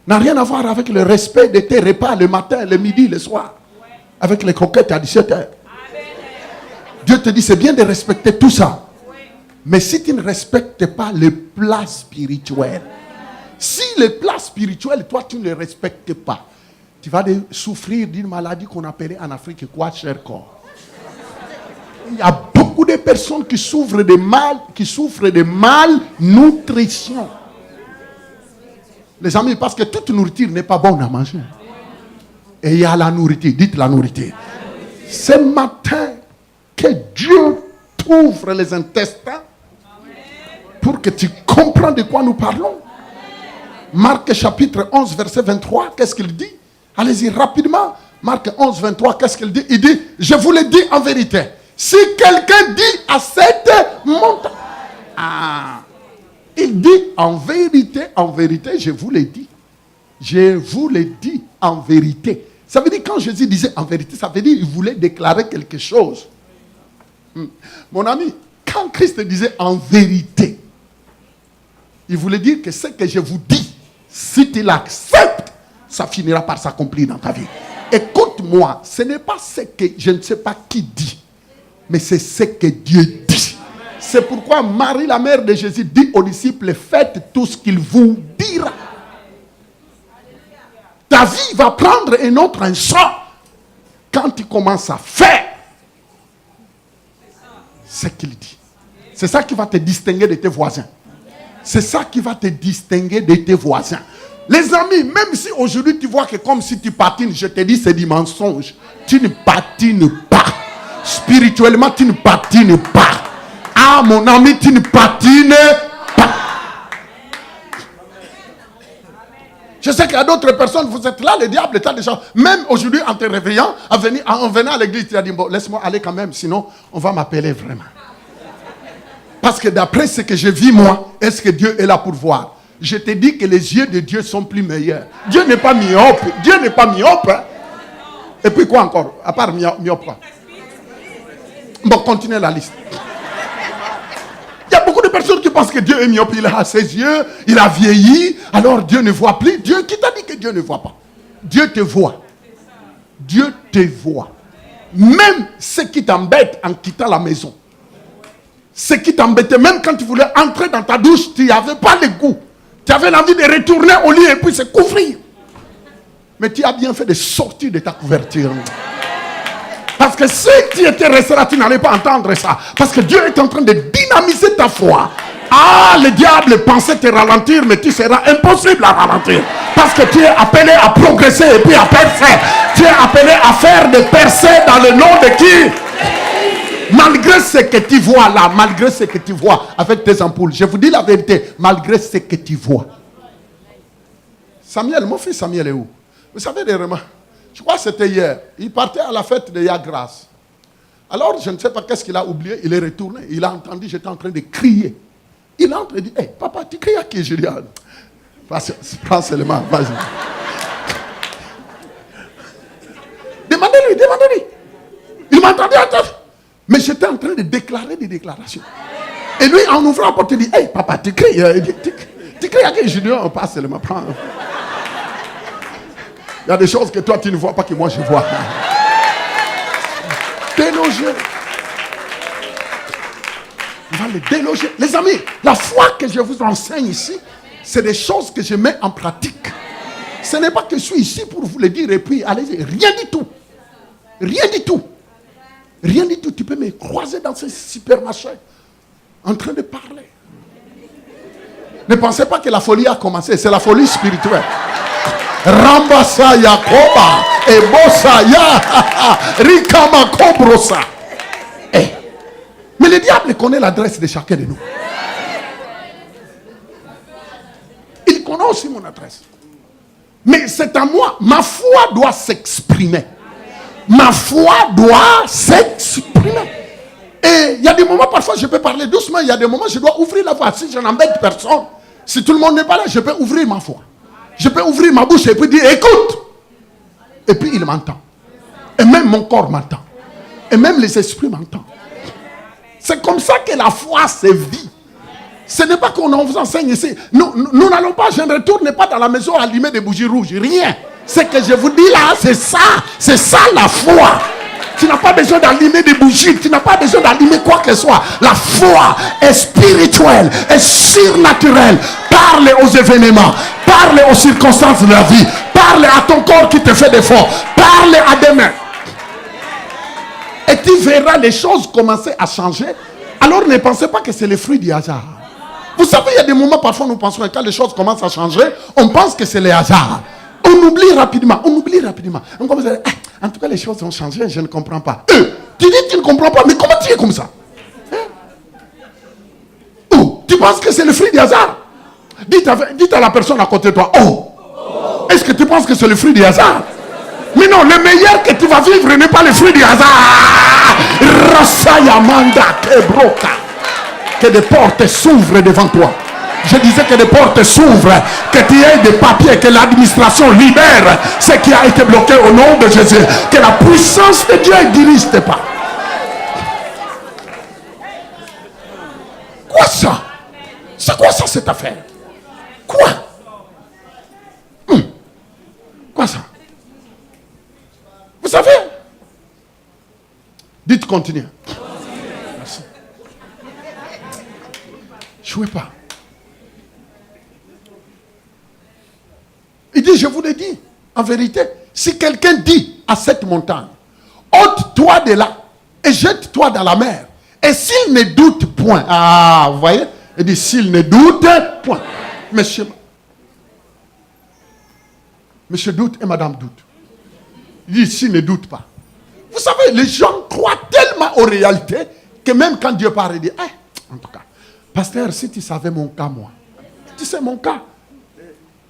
N'a rien à voir avec le respect de tes repas le matin, le midi, le soir. Avec les croquettes à 17h. Dieu te dit, c'est bien de respecter tout ça. Mais si tu ne respectes pas les plats spirituels, si les plats spirituels, toi, tu ne les respectes pas, tu vas souffrir d'une maladie qu'on appelait en Afrique quoi, cher corps. Il y a beaucoup de personnes qui souffrent de malnutrition. Les amis, parce que toute nourriture n'est pas bonne à manger. Et il y a la nourriture, dites la nourriture. Ce matin, que Dieu t'ouvre les intestins pour que tu comprennes de quoi nous parlons. Marc chapitre 11, verset 23, qu'est-ce qu'il dit? Allez-y rapidement. Marc 11, 23, qu'est-ce qu'il dit? Il dit, je vous le dis en vérité. Si quelqu'un dit à cette montagne, il dit en vérité, je vous l'ai dit. Je vous l'ai dit en vérité. Ça veut dire quand Jésus disait en vérité, ça veut dire qu'il voulait déclarer quelque chose. Mon ami, quand Christ disait en vérité, il voulait dire que ce que je vous dis, si tu l'acceptes, ça finira par s'accomplir dans ta vie. Écoute-moi, ce n'est pas ce que je ne sais pas qui dit, mais c'est ce que Dieu dit. C'est pourquoi Marie, la mère de Jésus, dit aux disciples, faites tout ce qu'il vous dira. Ta vie va prendre un autre instant quand tu commences à faire ce qu'il dit. C'est ça qui va te distinguer de tes voisins. C'est ça qui va te distinguer de tes voisins. Les amis, même si aujourd'hui tu vois que comme si tu patines, je te dis c'est du mensonge. Tu ne patines pas. Spirituellement, tu ne patines pas. Ah mon ami, tu ne patines pas. Je sais qu'il y a d'autres personnes, vous êtes là, le diable est là déjà. Même aujourd'hui, en te réveillant, en venant à l'église, tu as dit, bon, laisse-moi aller quand même, sinon on va m'appeler vraiment. Parce que d'après ce que je vis moi, est-ce que Dieu est là pour voir? Je te dis que les yeux de Dieu sont plus meilleurs. Dieu n'est pas myope. Dieu n'est pas myope. Hein? Et puis quoi encore? À part myope. Bon, continuez la liste. Il y a beaucoup de personnes qui pensent que Dieu est myope. Il a ses yeux, il a vieilli, alors Dieu ne voit plus. Dieu, qui t'a dit que Dieu ne voit pas? Dieu te voit. Dieu te voit. Même ce qui t'embête en quittant la maison. Ce qui t'embêtait, même quand tu voulais entrer dans ta douche, tu n'avais pas le goût. Tu avais l'envie de retourner au lit et puis se couvrir. Mais tu as bien fait de sortir de ta couverture. Parce que si tu étais resté là, tu n'allais pas entendre ça. Parce que Dieu est en train de dynamiser ta foi. Ah, le diable pensait te ralentir, mais tu seras impossible à ralentir. Parce que tu es appelé à progresser et puis à percer. Tu es appelé à faire des percées dans le nom de qui? Malgré ce que tu vois là, malgré ce que tu vois avec tes ampoules, je vous dis la vérité, malgré ce que tu vois. Samuel, mon fils Samuel est où? Vous savez, je crois que c'était hier, il partait à la fête de Yagras. Alors, je ne sais pas qu'est-ce qu'il a oublié, il est retourné, il a entendu, j'étais en train de crier. Il entre et dit, hey, papa, tu cries à qui? Je dis, prends seulement, vas-y. Demandez-lui. Il m'entendait entendre. Mais j'étais en train de déclarer des déclarations. Et lui, en ouvrant la porte, il dit, hey, papa, tu cries à qui? Je dis, on passe seulement, prends. Il y a des choses que toi, tu ne vois pas, que moi, je vois. Déloger. On va les déloger. Les amis, la foi que je vous enseigne ici, c'est des choses que je mets en pratique. Ce n'est pas que je suis ici pour vous le dire et puis allez-y. Rien du tout. Rien du tout. Rien du tout. Tu peux me croiser dans ce supermarché en train de parler. Ne pensez pas que la folie a commencé. C'est la folie spirituelle. Rambasa Yakoba Ebosa Ya Rikama Kobrosa. Mais le diable connaît l'adresse de chacun de nous. Il connaît aussi mon adresse. Mais c'est à moi. Ma foi doit s'exprimer. Ma foi doit s'exprimer. Et il y a des moments, parfois, je peux parler doucement. Il y a des moments, je dois ouvrir la voix. Si je n'embête personne, si tout le monde n'est pas là, je peux ouvrir ma foi. Je peux ouvrir ma bouche et puis dire, écoute. Et puis, il m'entend. Et même mon corps m'entend. Et même les esprits m'entendent. C'est comme ça que la foi se vit. Ce n'est pas qu'on vous enseigne ici. Nous n'allons pas, je ne retourne pas dans la maison allumer des bougies rouges. Rien. Ce que je vous dis là, c'est ça. C'est ça la foi. Tu n'as pas besoin d'allumer des bougies. Tu n'as pas besoin d'allumer quoi que ce soit. La foi est spirituelle, est surnaturelle. Parle aux événements. Parle aux circonstances de la vie. Parle à ton corps qui te fait défaut. Parle à demain. Et tu verras les choses commencer à changer. Alors ne pensez pas que c'est le fruit du hasard. Vous savez, il y a des moments, parfois nous pensons que quand les choses commencent à changer, on pense que c'est le hasard. On oublie rapidement. On commence à dire, en tout cas, les choses ont changé, je ne comprends pas. Tu dis que tu ne comprends pas, mais comment tu es comme ça? Tu penses que c'est le fruit du hasard? Dites à la personne à côté de toi, est-ce que tu penses que c'est le fruit du hasard? Mais non, le meilleur que tu vas vivre n'est pas le fruit du hasard. Rasayamanda Kebroka. Que des portes s'ouvrent devant toi. Je disais que des portes s'ouvrent, que tu aies des papiers, que l'administration libère ce qui a été bloqué au nom de Jésus. Que la puissance de Dieu dirige tes pas. Quoi ça? C'est quoi ça cette affaire? Quoi? Quoi ça? Vous savez? Dites continue. Merci. jouez pas. Il dit, je vous le dis, en vérité, si quelqu'un dit à cette montagne, ôte-toi de là et jette-toi dans la mer. Et s'il ne doute point, ah, vous voyez, il dit, s'il ne doute point. Monsieur doute et madame doute. Il dit, s'il ne doute pas. Vous savez, les gens croient tellement aux réalités que même quand Dieu parle, il dit, en tout cas, pasteur, si tu savais mon cas, moi, tu sais mon cas,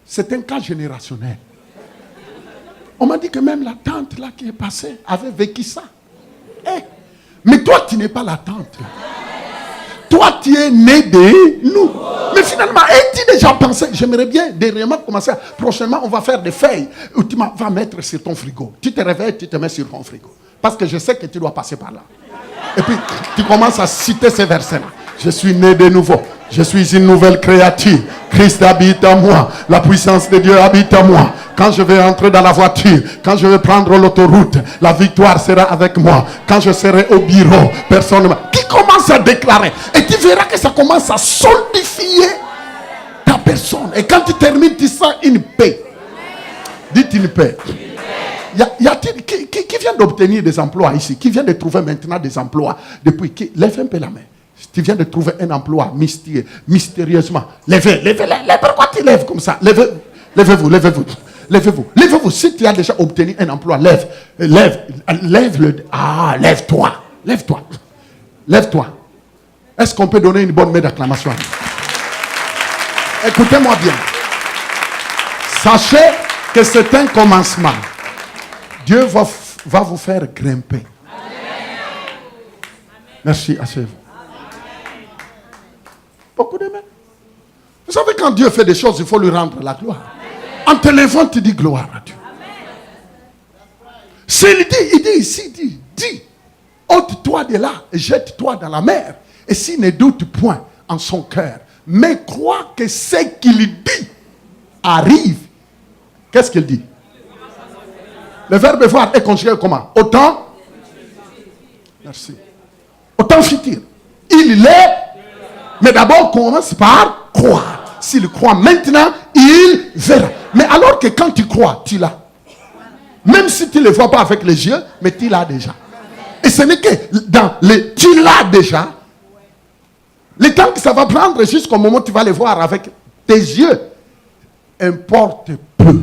c'est un cas générationnel. On m'a dit que même la tante là qui est passée avait vécu ça. Mais toi, tu n'es pas la tante. Toi, tu es né de nous. Mais finalement, es-tu déjà pensé? J'aimerais bien dernièrement commencer. Prochainement, on va faire des feuilles où tu vas mettre sur ton frigo. Tu te réveilles, tu te mets sur ton frigo. Parce que je sais que tu dois passer par là. Et puis, tu commences à citer ces versets-là. Je suis né de nouveau. Je suis une nouvelle créature. Christ habite en moi. La puissance de Dieu habite en moi. Quand je vais entrer dans la voiture, quand je vais prendre l'autoroute, la victoire sera avec moi. Quand je serai au bureau, personne ne... Qui commence à déclarer. Et tu verras que ça commence à solidifier ta personne. Et quand tu termines, tu sens une paix. Dites une paix. Y a-t-il qui vient d'obtenir des emplois ici? Qui vient de trouver maintenant des emplois depuis qui? Lève un peu la main. Tu viens de trouver un emploi mystérieusement. Levez. Pourquoi tu lèves comme ça? Lèvez-vous. Si tu as déjà obtenu un emploi, lève-toi. Est-ce qu'on peut donner une bonne main d'acclamation? Écoutez-moi bien. Sachez que c'est un commencement. Dieu va vous faire grimper. Merci, asseyez-vous. Beaucoup de mains. Vous savez, quand Dieu fait des choses, il faut lui rendre la gloire. En te levant, tu dis gloire à Dieu. S'il dit, ôte-toi de là et jette-toi dans la mer. Et s'il ne doute point en son cœur, mais croit que ce qu'il dit arrive. Qu'est-ce qu'il dit? Le verbe voir est conjugué comment? Autant. Merci. Autant futur. Il l'est. Mais d'abord, commence par croire. S'il croit maintenant, il verra. Mais alors que quand tu crois, tu l'as. Même si tu ne le vois pas avec les yeux, mais tu l'as déjà. Et ce n'est que dans le tu l'as déjà. Le temps que ça va prendre jusqu'au moment où tu vas le voir avec tes yeux, importe peu.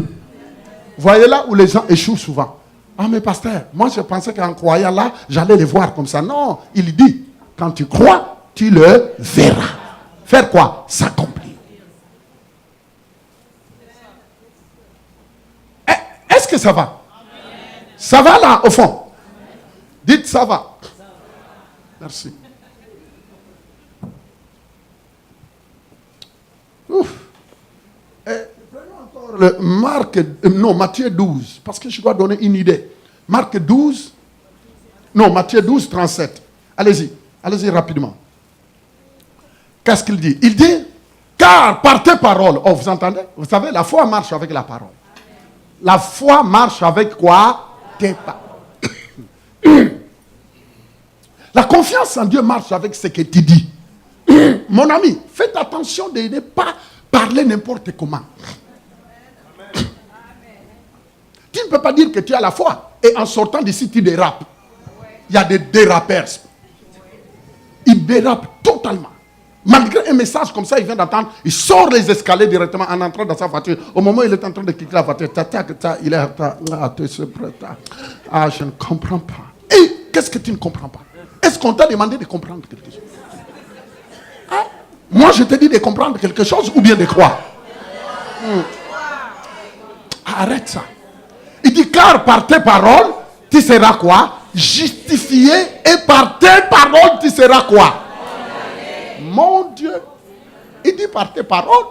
Vous voyez là où les gens échouent souvent. Ah mais pasteur, moi je pensais qu'en croyant là, j'allais les voir comme ça. Non, il dit, quand tu crois, tu le verras. Faire quoi? S'accomplir. Est-ce que ça va? Ça va là, au fond? Dites ça va. Merci. Ouf. Prenons encore Matthieu 12, parce que je dois donner une idée. Matthieu 12, 37. Allez-y rapidement. Qu'est-ce qu'il dit? Il dit, car par tes paroles, oh vous entendez? Vous savez, la foi marche avec la parole. La foi marche avec quoi? Tes paroles. La confiance en Dieu marche avec ce que tu dis. Mon ami, faites attention de ne pas parler n'importe comment. Tu ne peux pas dire que tu as la foi et en sortant d'ici tu dérapes. Il y a des dérapeurs. Ils dérapent totalement. Malgré un message comme ça, il vient d'entendre, il sort les escaliers directement en entrant dans sa voiture. Au moment où il est en train de quitter la voiture, il est à je ne comprends pas. Et qu'est-ce que tu ne comprends pas? Est-ce qu'on t'a demandé de comprendre quelque chose? Hein? Moi, je te dis de comprendre quelque chose ou bien de croire. Arrête ça. Il dit, car par tes paroles, tu seras quoi? Justifié, et par tes paroles, tu seras quoi? Mon Dieu. Il dit par tes paroles,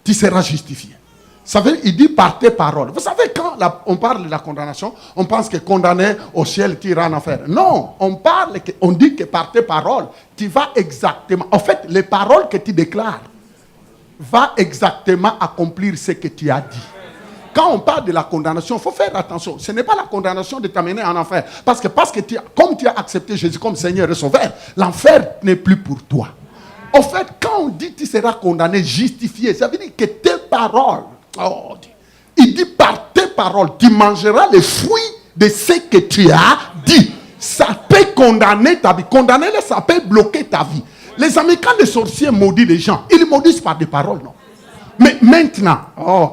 tu seras justifié. Ça veut dire, il dit par tes paroles. Vous savez, quand on parle de la condamnation, on pense que condamné au ciel, tu iras en enfer. Non, on dit que par tes paroles, tu vas exactement. En fait, les paroles que tu déclares vont exactement accomplir ce que tu as dit. Quand on parle de la condamnation, il faut faire attention. Ce n'est pas la condamnation de t'amener en enfer. Parce que comme tu as accepté Jésus comme Seigneur et Sauveur, l'enfer n'est plus pour toi. En fait, quand on dit tu seras condamné, justifié, ça veut dire que tes paroles, il dit par tes paroles, tu mangeras les fruits de ce que tu as dit. Ça peut condamner ta vie. Condamner, ça peut bloquer ta vie. Les amis, quand les sorciers maudissent les gens, ils maudissent par des paroles, non? Mais maintenant,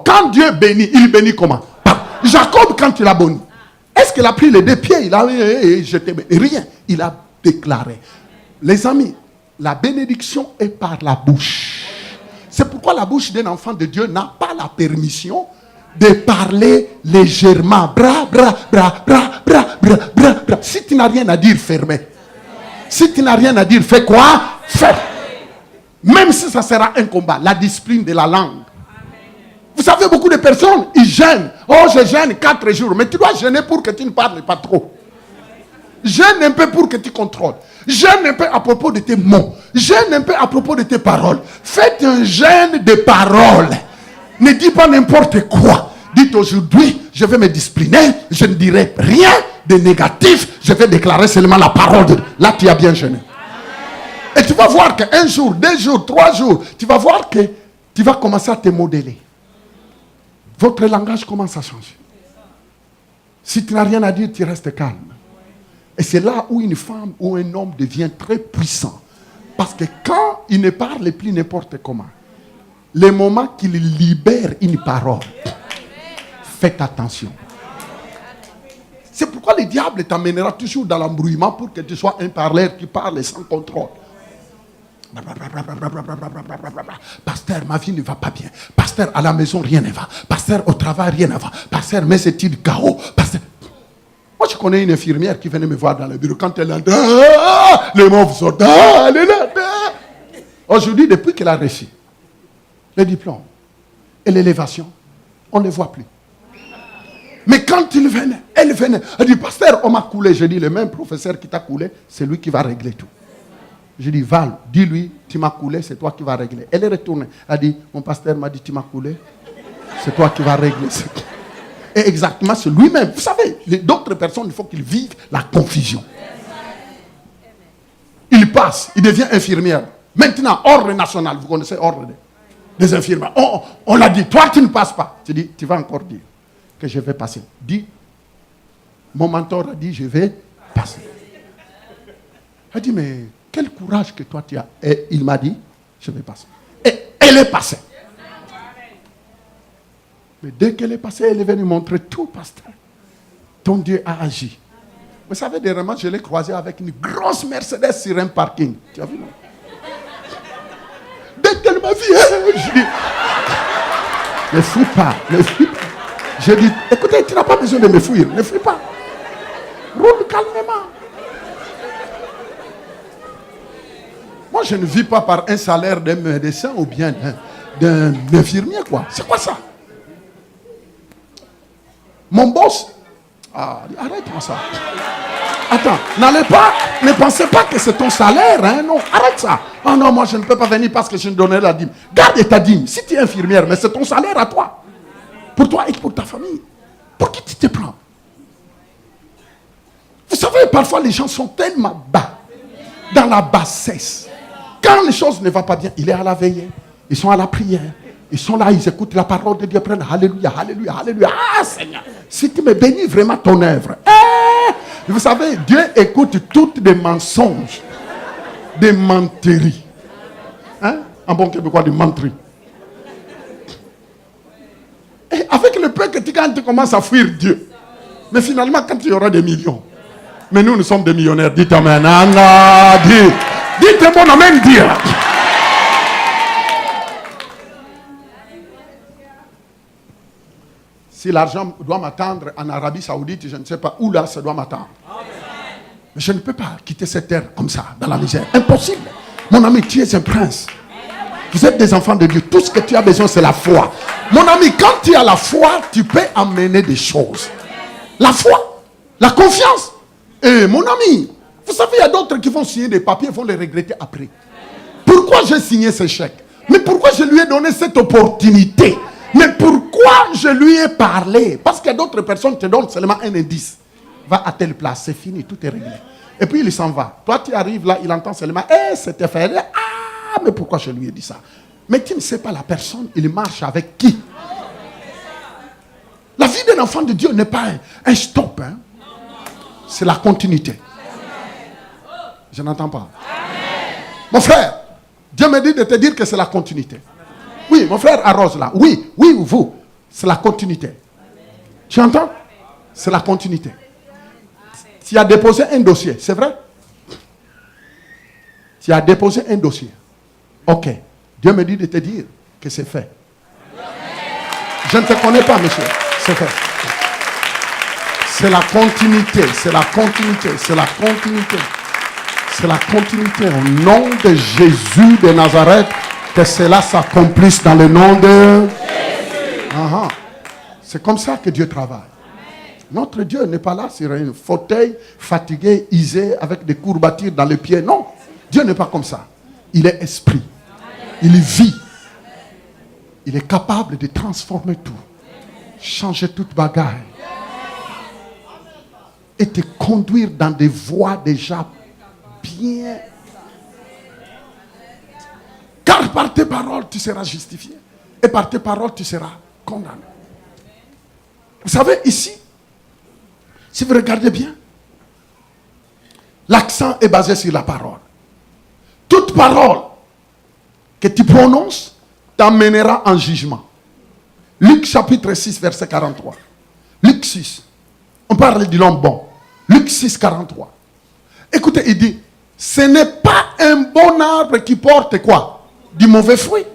quand Dieu bénit, il bénit comment? Jacob, quand il a béni, est-ce qu'il a pris les deux pieds? Il a jeté rien. Il a déclaré. Les amis, la bénédiction est par la bouche. C'est pourquoi la bouche d'un enfant de Dieu n'a pas la permission de parler légèrement. Bra, bra, bra, bra, bra, bra, bra, bra. Si tu n'as rien à dire, fermez. Si tu n'as rien à dire, fais quoi? Fais. Même si ça sera un combat, la discipline de la langue. Vous savez, beaucoup de personnes, ils gênent. Oh, je gêne 4 jours. Mais tu dois gêner pour que tu ne parles pas trop. Gêne un peu pour que tu contrôles. Gêne un peu à propos de tes mots. Gêne un peu à propos de tes paroles. Faites un gêne de paroles. Ne dis pas n'importe quoi. Dites aujourd'hui, je vais me discipliner. Je ne dirai rien de négatif. Je vais déclarer seulement la parole de Dieu. Là, tu as bien gêné. Et tu vas voir qu'un jour, 2 jours, 3 jours, tu vas voir que tu vas commencer à te modeler. Votre langage commence à changer. Si tu n'as rien à dire, tu restes calme. Et c'est là où une femme ou un homme devient très puissant. Parce que quand il ne parle plus n'importe comment, le moment qu'il libère une parole, faites attention. C'est pourquoi le diable t'amènera toujours dans l'embrouillement pour que tu sois un parleur qui parle sans contrôle. Pasteur, ma vie ne va pas bien. Pasteur, à la maison, rien ne va. Pasteur, au travail, rien ne va. Pasteur, mes études, chaos. Pasteur. Moi, je connais une infirmière qui venait me voir dans le bureau. Quand elle entend, les mots sortent. Aujourd'hui, depuis qu'elle a reçu le diplôme et l'élévation, on ne les voit plus. Mais quand elle venait, elle dit, pasteur, on m'a coulé. Je dis, le même professeur qui t'a coulé, c'est lui qui va régler tout. Je dis, Val, dis-lui, tu m'as coulé, c'est toi qui vas régler. Elle est retournée. Elle dit, mon pasteur m'a dit, tu m'as coulé, c'est toi qui vas régler. Et exactement, c'est lui-même. Vous savez, d'autres personnes, il faut qu'ils vivent la confusion. Il passe, il devient infirmière. Maintenant, ordre national, vous connaissez ordre des infirmières. On l'a dit, toi tu ne passes pas. Tu dis, tu vas encore dire que je vais passer. Dis, mon mentor a dit, je vais passer. Elle dit, mais quel courage que toi tu as. Et il m'a dit, je vais passer. Et elle est passée. Mais dès qu'elle est passée, elle est venue montrer tout, pasteur. Ton Dieu a agi. Vous savez, dernièrement, je l'ai croisée avec une grosse Mercedes sur un parking. Tu as vu, non? Dès qu'elle m'a vu, je dis, ne fouille pas, ne fouille pas. Je dis, écoutez, tu n'as pas besoin de me fouiller, ne fouille pas. Roule calmement. Moi, je ne vis pas par un salaire d'un médecin ou bien d'un infirmier, quoi. C'est quoi ça? Mon boss, arrête-moi ça. Attends, ne pensez pas que c'est ton salaire, hein, non, arrête ça. Oh non, moi je ne peux pas venir parce que je ne donnais la dîme. Garde ta dîme, si tu es infirmière, mais c'est ton salaire à toi. Pour toi et pour ta famille. Pour qui tu te prends? Vous savez, parfois les gens sont tellement bas, dans la bassesse. Quand les choses ne vont pas bien, il est à la veillée, ils sont à la prière. Ils sont là, ils écoutent la parole de Dieu, prennent Alléluia, Alléluia, Alléluia. Ah Seigneur, si tu me bénis vraiment ton œuvre. Vous savez, Dieu écoute toutes les mensonges, des menteries. Hein? En bon québécois, des menteries. Et avec le peu que tu gagnes, tu commences à fuir Dieu. Mais finalement, quand tu auras des millions. Mais nous sommes des millionnaires. Dites amen. Dites un bon amen, Dieu. Si l'argent doit m'attendre en Arabie Saoudite, je ne sais pas où là ça doit m'attendre. Mais je ne peux pas quitter cette terre comme ça, dans la misère. Impossible. Mon ami, tu es un prince. Vous êtes des enfants de Dieu. Tout ce que tu as besoin, c'est la foi. Mon ami, quand tu as la foi, tu peux amener des choses. La foi, la confiance. Et mon ami, vous savez, il y a d'autres qui vont signer des papiers et vont les regretter après. Pourquoi j'ai signé ce chèque? Mais pourquoi je lui ai donné cette opportunité? Mais pourquoi je lui ai parlé? Parce qu'il y a d'autres personnes qui te donnent seulement un indice. Va à telle place, c'est fini, tout est réglé. Et puis il s'en va. Toi, tu arrives là, il entend seulement, c'était fait. Ah, mais pourquoi je lui ai dit ça? Mais tu ne sais pas la personne, il marche avec qui? La vie d'un enfant de Dieu n'est pas un stop. Hein? C'est la continuité. Je n'entends pas. Mon frère, Dieu me dit de te dire que c'est la continuité. Oui, mon frère arrose là. Oui, vous. C'est la continuité. Tu entends? C'est la continuité. Tu as déposé un dossier, c'est vrai? Tu as déposé un dossier. Ok. Dieu me dit de te dire que c'est fait. Je ne te connais pas, monsieur. C'est fait. C'est la continuité. C'est la continuité. C'est la continuité. C'est la continuité. Au nom de Jésus de Nazareth, que cela s'accomplisse dans le nom de Jésus. C'est comme ça que Dieu travaille. Notre Dieu n'est pas là sur un fauteuil fatigué, isé, avec des courbatures dans les pieds. Non. Dieu n'est pas comme ça. Il est esprit. Il vit. Il est capable de transformer tout. Changer toute bagarre. Et te conduire dans des voies déjà bien. Car par tes paroles, tu seras justifié. Et par tes paroles, tu seras condamné. Vous savez, ici, si vous regardez bien, l'accent est basé sur la parole. Toute parole que tu prononces t'emmènera en jugement. Luc chapitre 6, verset 43. Luc 6. On parle de l'homme bon. Luc 6, 43. Écoutez, il dit, ce n'est pas un bon arbre qui porte quoi? Du mauvais fruit.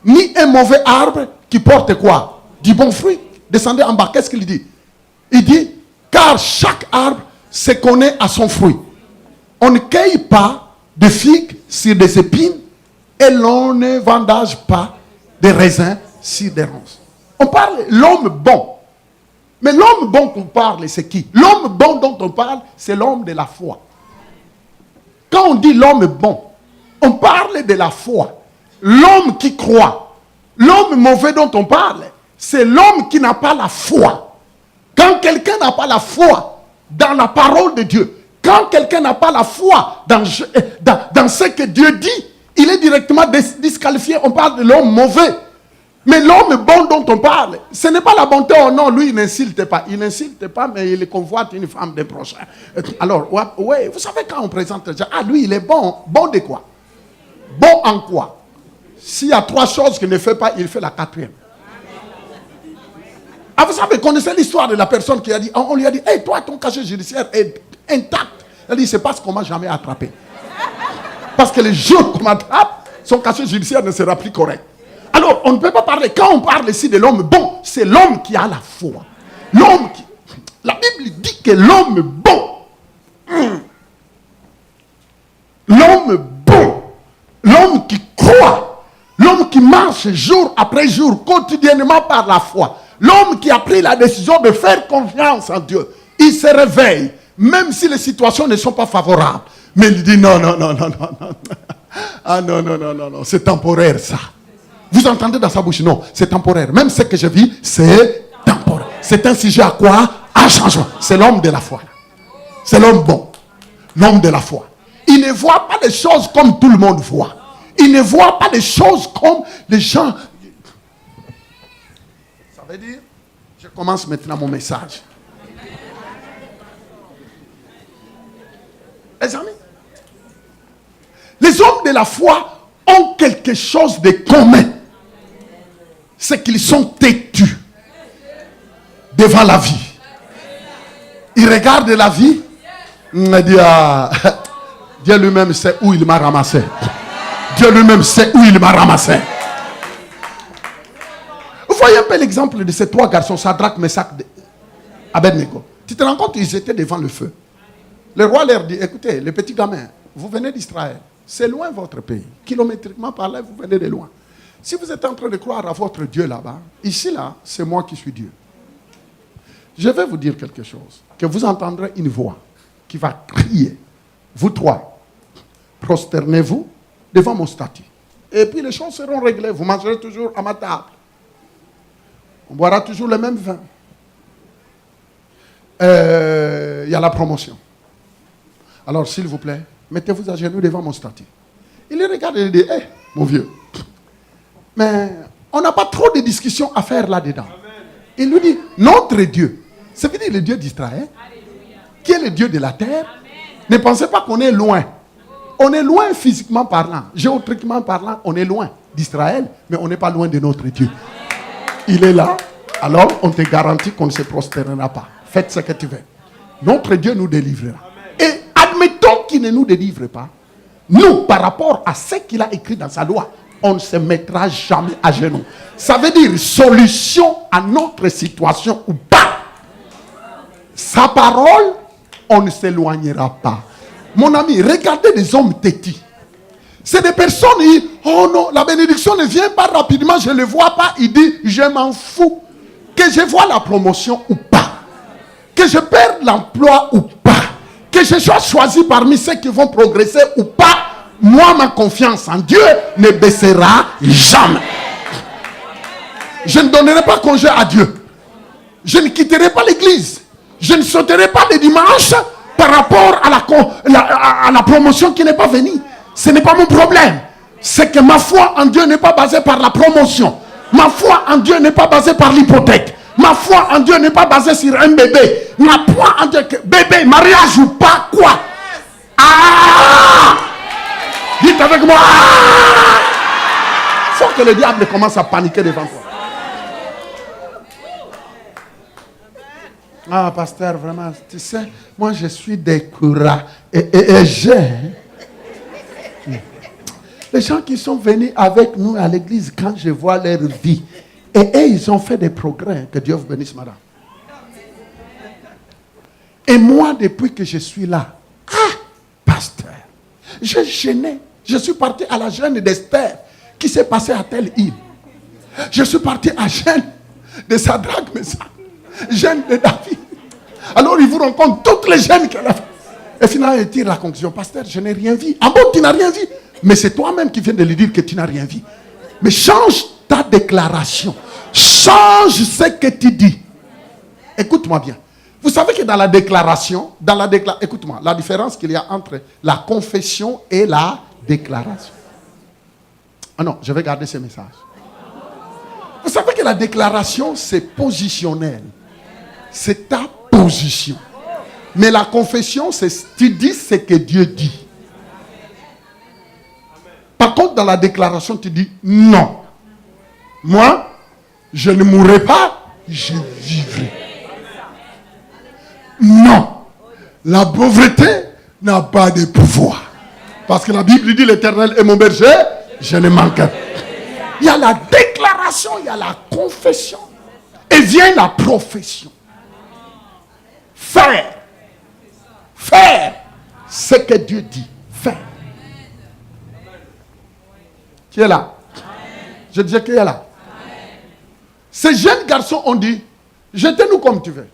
Ni un mauvais arbre qui porte quoi? Du bon fruit. Descendez en bas, qu'est-ce qu'il dit? Il dit, car chaque arbre se connaît à son fruit. On ne cueille pas de figues sur des épines et l'on ne vendage pas des raisins sur des ronces. On parle de l'homme bon. Mais l'homme bon qu'on parle, c'est qui? L'homme bon dont on parle, c'est l'homme de la foi. Quand on dit l'homme bon, on parle de la foi. L'homme qui croit. L'homme mauvais dont on parle, c'est l'homme qui n'a pas la foi. Quand quelqu'un n'a pas la foi dans la parole de Dieu, quand quelqu'un n'a pas la foi dans ce que Dieu dit, il est directement disqualifié. On parle de l'homme mauvais. Mais l'homme bon dont on parle, ce n'est pas la bonté. Oh non, lui, il n'insulte pas. Il n'insulte pas, mais il convoite une femme des prochains. Alors, ouais, vous savez, quand on présente les gens, ah, lui, il est bon. Bon de quoi? Bon en quoi? S'il y a 3 choses qu'il ne fait pas, il fait la 4e. Ah, vous savez, connaissez l'histoire de la personne qui a dit, on lui a dit, hey, toi, ton casier judiciaire est intact. Elle dit, c'est parce qu'on m'a jamais attrapé. Parce que le jour qu'on m'attrape, son casier judiciaire ne sera plus correct. Alors, on ne peut pas parler. Quand on parle ici de l'homme bon, c'est l'homme qui a la foi. L'homme qui... La Bible dit que l'homme bon, l'homme bon, l'homme qui croit, l'homme qui marche jour après jour, quotidiennement par la foi, l'homme qui a pris la décision de faire confiance en Dieu, il se réveille, même si les situations ne sont pas favorables. Mais il dit non. Ah non, c'est temporaire ça. Vous entendez dans sa bouche? Non, c'est temporaire. Même ce que je vis, c'est temporaire. C'est un sujet à quoi? À changement. C'est l'homme de la foi. C'est l'homme bon. L'homme de la foi. Il ne voit pas les choses comme tout le monde voit. Il ne voit pas les choses comme les gens. Ça veut dire, je commence maintenant mon message. Les amis, les hommes de la foi ont quelque chose de commun. C'est qu'ils sont têtus devant la vie. Ils regardent la vie. Il dit, Dieu lui-même sait où il m'a ramassé. Dieu lui-même sait où il m'a ramassé. Vous voyez un peu l'exemple de ces 3 garçons, Shadrach, Meshach, Abednego. Tu te rends compte, ils étaient devant le feu. Le roi leur dit, écoutez, les petits gamins, vous venez d'Israël. C'est loin votre pays. Kilométriquement parlant, vous venez de loin. Si vous êtes en train de croire à votre Dieu là-bas, ici là, c'est moi qui suis Dieu. Je vais vous dire quelque chose. Que vous entendrez une voix qui va crier. Vous 3, prosternez-vous devant mon statut. Et puis les choses seront réglées. Vous mangerez toujours à ma table. On boira toujours le même vin. Il y a la promotion. Alors s'il vous plaît, mettez-vous à genoux devant mon statut. Il les regarde et il dit, mon vieux. Mais on n'a pas trop de discussions à faire là-dedans. Il nous dit, notre Dieu, ça veut dire le Dieu d'Israël, qui est le Dieu de la terre. Ne pensez pas qu'on est loin. On est loin physiquement parlant, géométriquement parlant, on est loin d'Israël, mais on n'est pas loin de notre Dieu. Il est là, alors on te garantit qu'on ne se prosternera pas. Faites ce que tu veux. Notre Dieu nous délivrera. Et admettons qu'il ne nous délivre pas. Nous, par rapport à ce qu'il a écrit dans sa loi, on ne se mettra jamais à genoux. Ça veut dire solution à notre situation ou pas. Sa parole, on ne s'éloignera pas. Mon ami, regardez des hommes têtis. C'est des personnes qui disent, oh non, la bénédiction ne vient pas rapidement, je ne le vois pas. Il dit, je m'en fous. Que je vois la promotion ou pas. Que je perde l'emploi ou pas. Que je sois choisi parmi ceux qui vont progresser ou pas. Moi, ma confiance en Dieu ne baissera jamais. Je ne donnerai pas congé à Dieu. Je ne quitterai pas l'église. Je ne sauterai pas les dimanches par rapport à la promotion qui n'est pas venue. Ce n'est pas mon problème. C'est que ma foi en Dieu n'est pas basée par la promotion. Ma foi en Dieu n'est pas basée par l'hypothèque. Ma foi en Dieu n'est pas basée sur un bébé. Ma foi en Dieu, bébé, mariage ou pas, quoi? Ah! Dites avec moi. Il faut que le diable commence à paniquer devant toi. Ah, pasteur, vraiment, tu sais, moi je suis découragé. Et j'ai. Les gens qui sont venus avec nous à l'église, quand je vois leur vie, et ils ont fait des progrès. Que Dieu vous bénisse, madame. Et moi, depuis que je suis là, pasteur, je gênais. Je suis parti à la jeûne d'Esther qui s'est passée à telle île. Je suis parti à jeûne de Sadrach, Messach, jeûne de David. Alors il vous rencontre toutes les jeûnes qu'elle a fait. Et finalement, il tire la conclusion. Pasteur, je n'ai rien vu. Ah bon, tu n'as rien vu? Mais c'est toi-même qui viens de lui dire que tu n'as rien vu. Mais change ta déclaration. Change ce que tu dis. Écoute-moi bien. Vous savez que dans la déclaration, écoute-moi, la différence qu'il y a entre la confession et la déclaration. Ah non, je vais garder ce message. Vous savez que la déclaration, c'est positionnel. C'est ta position. Mais la confession, c'est tu dis ce que Dieu dit. Par contre, dans la déclaration, tu dis non. Moi, je ne mourrai pas, je vivrai. Non. La pauvreté n'a pas de pouvoir. Parce que la Bible dit l'Éternel est mon berger, je ne manquerai pas. Il y a la déclaration, il y a la confession. Et vient la profession. Faire. Faire ce que Dieu dit. Faire. Qui est là? Je disais qui est là? Ces jeunes garçons ont dit, jette-nous comme tu veux.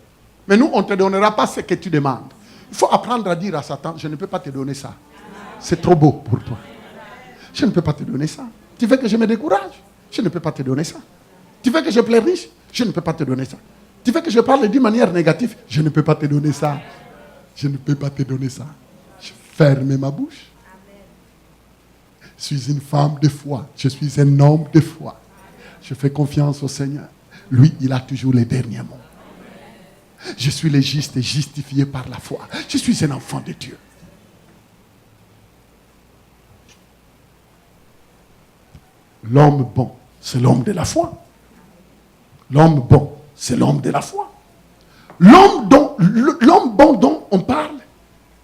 Mais nous, on ne te donnera pas ce que tu demandes. Il faut apprendre à dire à Satan, je ne peux pas te donner ça. C'est trop beau pour toi. Je ne peux pas te donner ça. Tu veux que je me décourage? Je ne peux pas te donner ça. Tu veux que je pleurniche? Je ne peux pas te donner ça. Tu veux que je parle d'une manière négative? Je ne peux pas te donner ça. Je ne peux pas te donner ça. Je ferme ma bouche. Je suis une femme de foi. Je suis un homme de foi. Je fais confiance au Seigneur. Lui, il a toujours les derniers mots. Je suis le juste et justifié par la foi. Je suis un enfant de Dieu. L'homme bon, c'est l'homme de la foi. L'homme bon, c'est l'homme de la foi. L'homme bon dont on parle,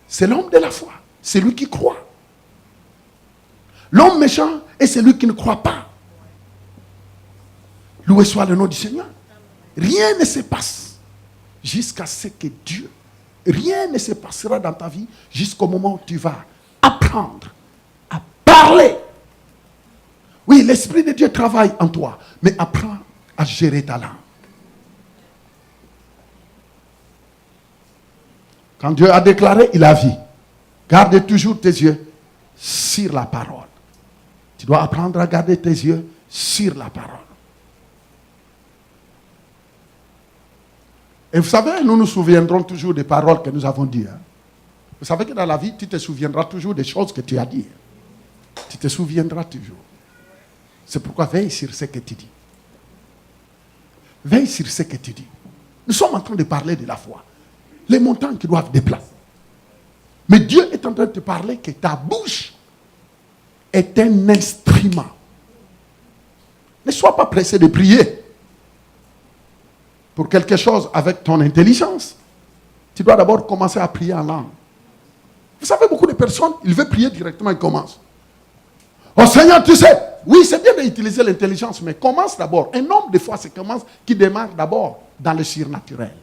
c'est l'homme de la foi. C'est lui qui croit. L'homme méchant est celui qui ne croit pas. Loué soit le nom du Seigneur. Rien ne se passe jusqu'à ce que Dieu, rien ne se passera dans ta vie jusqu'au moment où tu vas apprendre à parler. Oui, l'Esprit de Dieu travaille en toi, mais apprends à gérer ta langue. Quand Dieu a déclaré, il a vu. Garde toujours tes yeux sur la parole. Tu dois apprendre à garder tes yeux sur la parole. Et vous savez, nous nous souviendrons toujours des paroles que nous avons dites. Hein? Vous savez que dans la vie, tu te souviendras toujours des choses que tu as dites. Tu te souviendras toujours. C'est pourquoi veille sur ce que tu dis. Veille sur ce que tu dis. Nous sommes en train de parler de la foi. Les montagnes qui doivent déplacer. Mais Dieu est en train de te parler que ta bouche est un instrument. Ne sois pas pressé de prier pour quelque chose avec ton intelligence. Tu dois d'abord commencer à prier en langue. Vous savez, beaucoup de personnes, ils veulent prier directement, ils commencent. Oh Seigneur, tu sais, oui, c'est bien d'utiliser l'intelligence, mais commence d'abord. Un homme, des fois, c'est commence qui démarre d'abord dans le surnaturel.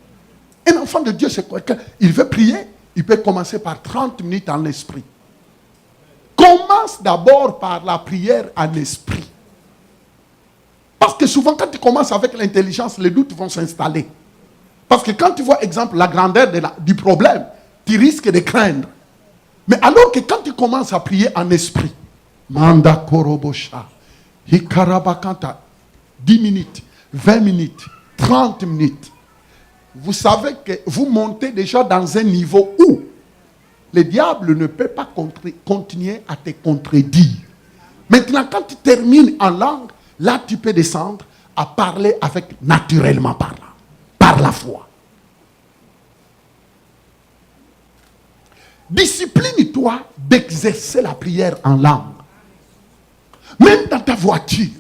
Un enfant de Dieu, c'est quelqu'un, il veut prier, il peut commencer par 30 minutes en esprit. Commence d'abord par la prière en esprit. Parce que souvent, quand tu commences avec l'intelligence, les doutes vont s'installer. Parce que quand tu vois, exemple, la grandeur du problème, tu risques de craindre. Mais alors que quand tu commences à prier en esprit, Manda Korobosha, Hikarabakanta, 10 minutes, 20 minutes, 30 minutes, vous savez que vous montez déjà dans un niveau où le diable ne peut pas continuer à te contredire. Maintenant, quand tu termines en langue, là, tu peux descendre à parler avec naturellement parlant, par la foi. Discipline-toi d'exercer la prière en langue. Même dans ta voiture.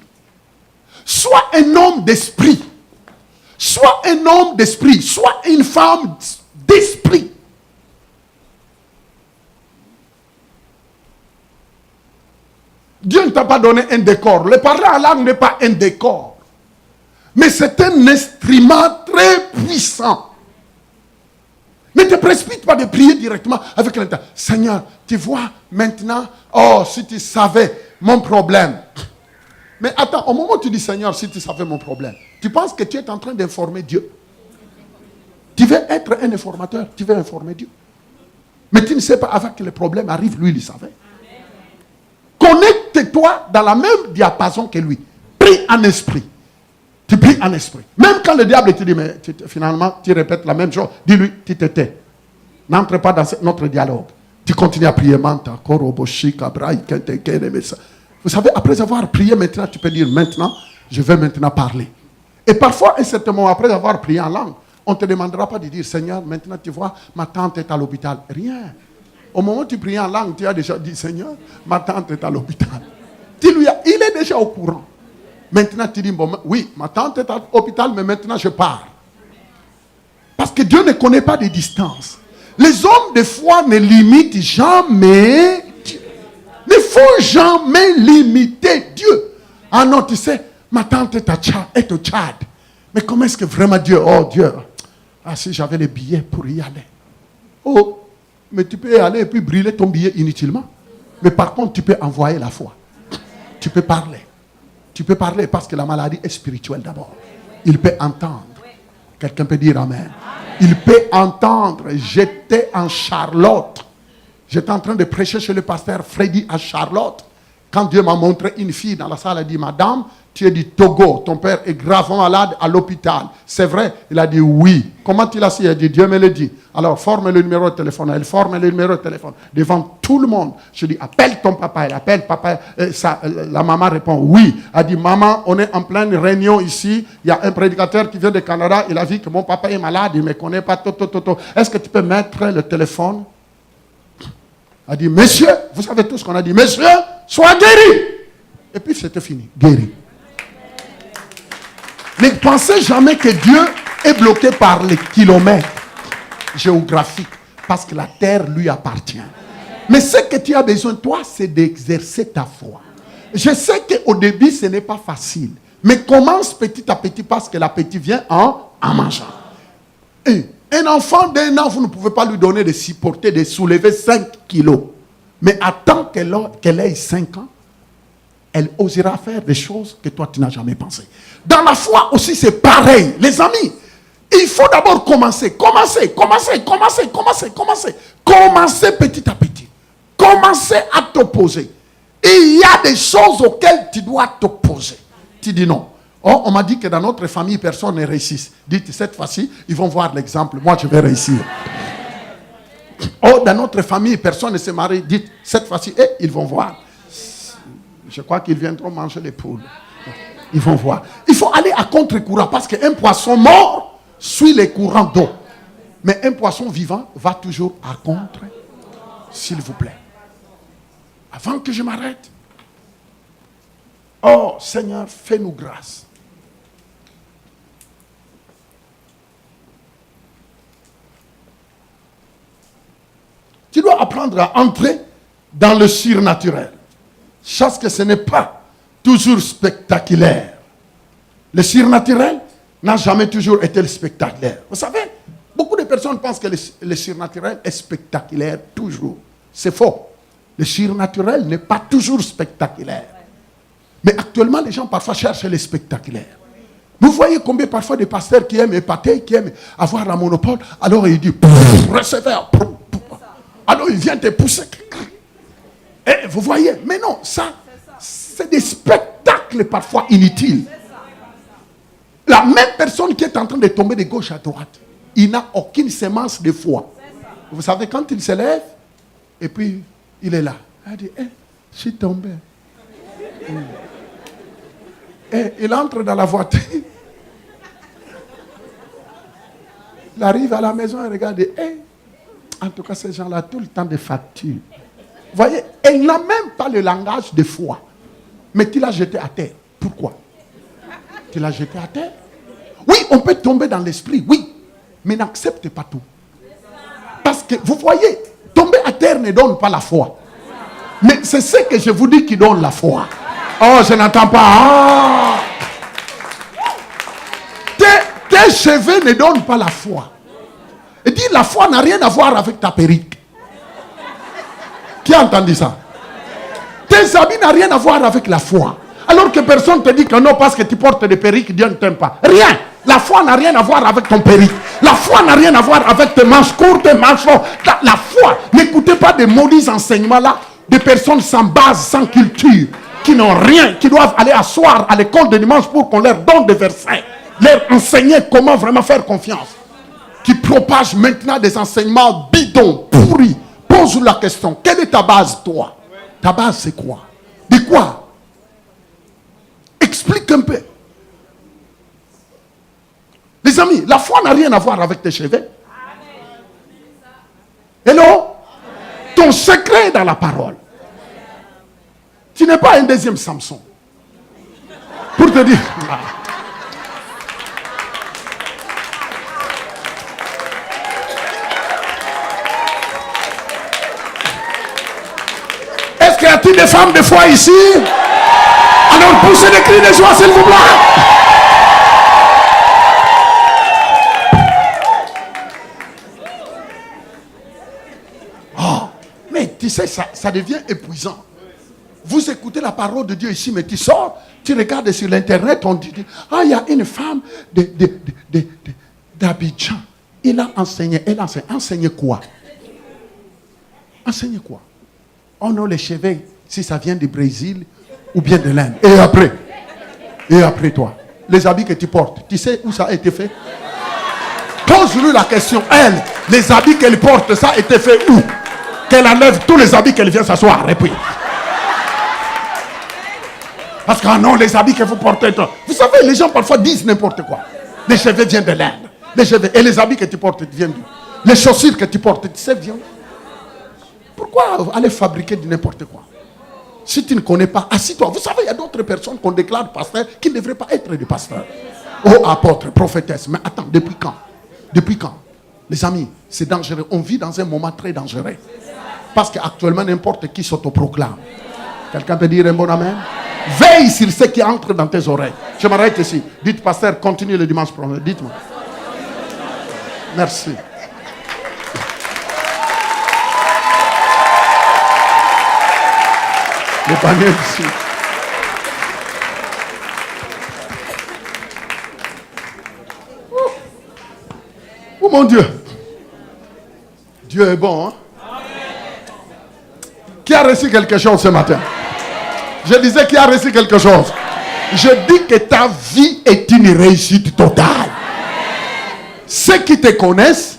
Sois un homme d'esprit. Sois un homme d'esprit. Sois une femme d'esprit. Dieu ne t'a pas donné un décor. Le parler en langue n'est pas un décor. Mais c'est un instrument très puissant. Ne te précipite pas de prier directement avec l'intention. Seigneur, tu vois maintenant, oh, si tu savais mon problème. Mais attends, au moment où tu dis Seigneur, si tu savais mon problème, tu penses que tu es en train d'informer Dieu. Tu veux être un informateur, tu veux informer Dieu. Mais tu ne sais pas, avant que le problème arrive, lui, il le savait. Connecte-toi dans la même diapason que lui. Prie en esprit. Tu pries en esprit. Même quand le diable te dit, mais finalement, tu répètes la même chose, dis-lui, tu te tais. N'entre pas dans notre dialogue. Tu continues à prier. Vous savez, après avoir prié maintenant, tu peux dire, maintenant, je vais maintenant parler. Et parfois, un certain moment, après avoir prié en langue, on ne te demandera pas de dire, Seigneur, maintenant, tu vois, ma tante est à l'hôpital. Rien. Au moment où tu pries en langue, tu as déjà dit, Seigneur, ma tante est à l'hôpital. Il est déjà au courant. Maintenant, tu dis, bon, oui, ma tante est à l'hôpital, mais maintenant, je pars. Parce que Dieu ne connaît pas de distance. Les hommes de foi ne limitent jamais Dieu. Il ne faut jamais limiter Dieu. Ah non, tu sais, ma tante est au Tchad. Mais comment est-ce que vraiment Dieu, oh Dieu, ah si j'avais les billets pour y aller. Oh, mais tu peux y aller et puis brûler ton billet inutilement. Mais par contre, tu peux envoyer la foi. Tu peux parler. Tu peux parler parce que la maladie est spirituelle d'abord. Il peut entendre. Quelqu'un peut dire Amen. Il peut entendre. J'étais en Charlotte. J'étais en train de prêcher chez le pasteur Freddy à Charlotte. Quand Dieu m'a montré une fille dans la salle, elle a dit, Madame, tu es du Togo. Ton père est gravement malade à l'hôpital. C'est vrai? Il a dit oui. Comment tu l'as su? Il a dit, Dieu me l'a dit. Alors, forme le numéro de téléphone. Elle forme le numéro de téléphone devant tout le monde. Je dis, appelle ton papa. Elle appelle papa. La maman répond oui. Elle dit, maman, on est en pleine réunion ici. Il y a un prédicateur qui vient du Canada. Il a vu que mon papa est malade. Il ne me connaît pas. Est-ce que tu peux mettre le téléphone? Elle dit, monsieur, vous savez tout ce qu'on a dit. Monsieur, sois guéri. Et puis c'était fini. Guéri. Ne pensez jamais que Dieu est bloqué par les kilomètres géographiques. Parce que la terre lui appartient. Mais ce que tu as besoin, toi, c'est d'exercer ta foi. Je sais qu'au début, ce n'est pas facile. Mais commence petit à petit parce que l'appétit vient en mangeant. Et un enfant d'1 an, vous ne pouvez pas lui donner de supporter, de soulever 5 kilos. Mais attends qu'elle ait 5 ans, elle osera faire des choses que toi, tu n'as jamais pensé. Dans la foi aussi, c'est pareil. Les amis, il faut d'abord commencer. Commencez petit à petit. Commencez à t'opposer. Et il y a des choses auxquelles tu dois t'opposer. Tu dis non. Oh, on m'a dit que dans notre famille, personne ne réussit. Dites, cette fois-ci, ils vont voir l'exemple. Moi, je vais réussir. Oh, dans notre famille, personne ne se marie. Dites, cette fois-ci, ils vont voir. Je crois qu'ils viendront manger les poules. Ils vont voir. Il faut aller à contre-courant parce qu'un poisson mort suit les courants d'eau. Mais un poisson vivant va toujours à contre. S'il vous plaît. Avant que je m'arrête. Oh Seigneur, fais-nous grâce. Tu dois apprendre à entrer dans le surnaturel. Chose que ce n'est pas toujours spectaculaire. Le surnaturel n'a jamais toujours été spectaculaire. Vous savez, beaucoup de personnes pensent que le surnaturel est spectaculaire toujours. C'est faux. Le surnaturel n'est pas toujours spectaculaire. Mais actuellement, les gens parfois cherchent les spectaculaires. Vous voyez combien parfois de pasteurs qui aiment épater, qui aiment avoir la monopole, alors il dit, receveur, alors il vient te pousser. Et vous voyez, mais non, ça, c'est des spectacles parfois inutiles. La même personne qui est en train de tomber de gauche à droite, il n'a aucune semence de foi. Vous savez, quand il se lève, et puis il est là. Il dit, je suis tombé. Et il entre dans la voiture. Il arrive à la maison et regarde, en tout cas, ces gens-là, tout le temps des factures. Vous voyez, elle n'a même pas le langage de foi. Mais tu l'as jeté à terre. Pourquoi? Tu l'as jeté à terre? Oui, on peut tomber dans l'esprit, oui. Mais n'accepte pas tout. Parce que, vous voyez, tomber à terre ne donne pas la foi. Mais c'est ce que je vous dis qui donne la foi. Oh, je n'entends pas. Ah. Tes cheveux ne donnent pas la foi. Et dit, la foi n'a rien à voir avec ta perruque. Qui a entendu ça? Tes habits n'ont rien à voir avec la foi. Alors que personne te dit que non, parce que tu portes des perruques, Dieu ne t'aime pas. Rien. La foi n'a rien à voir avec ton perruque. La foi n'a rien à voir avec tes manches courtes, tes manches longues. La foi, n'écoutez pas des maudits enseignements-là, des personnes sans base, sans culture, qui n'ont rien, qui doivent aller asseoir à l'école de dimanche pour qu'on leur donne des versets, leur enseigner comment vraiment faire confiance. Qui propagent maintenant des enseignements bidons, pourris. Pose la question, quelle est ta base, toi? Ta base, c'est quoi? De quoi? Explique un peu. Les amis, la foi n'a rien à voir avec tes cheveux. Hello? Ton secret est dans la parole. Tu n'es pas un deuxième Samson. Pour te dire... Est-ce qu'il y a-t-il des femmes de foi ici? Alors poussez des cris de joie, s'il vous plaît. Oh, mais tu sais, ça devient épuisant. Vous écoutez la parole de Dieu ici, mais tu sors, tu regardes sur l'internet, on dit, ah, il y a une femme d'Abidjan. Il a enseigné, elle a enseigné. Enseigné quoi? Enseigné quoi? Oh non, les cheveux, si ça vient du Brésil ou bien de l'Inde. Et après toi, les habits que tu portes, tu sais où ça a été fait? Pose-lui la question, elle, les habits qu'elle porte, ça a été fait où? Qu'elle enlève tous les habits qu'elle vient s'asseoir et puis... Parce que non, les habits que vous portez... Vous savez, les gens parfois disent n'importe quoi. Les cheveux viennent de l'Inde. Les cheveux et les habits que tu portes viennent d'où? Les chaussures que tu portes, tu sais, viennent. Pourquoi aller fabriquer de n'importe quoi? Si tu ne connais pas, assis-toi. Vous savez, il y a d'autres personnes qu'on déclare pasteurs qui ne devraient pas être des pasteurs. Oh, apôtre, prophétesse. Mais attends, depuis quand? Depuis quand? Les amis, c'est dangereux. On vit dans un moment très dangereux. Parce qu'actuellement, n'importe qui s'autoproclame. Quelqu'un peut dire un bon amen? Veille sur ce qui entre dans tes oreilles. Je m'arrête ici. Dites, pasteur, continue le dimanche prochain. Dites-moi. Merci. Le panier ici. Oh mon Dieu. Dieu est bon. Hein? Qui a reçu quelque chose ce matin? Je disais qui a reçu quelque chose. Je dis que ta vie est une réussite totale. Ceux qui te connaissent,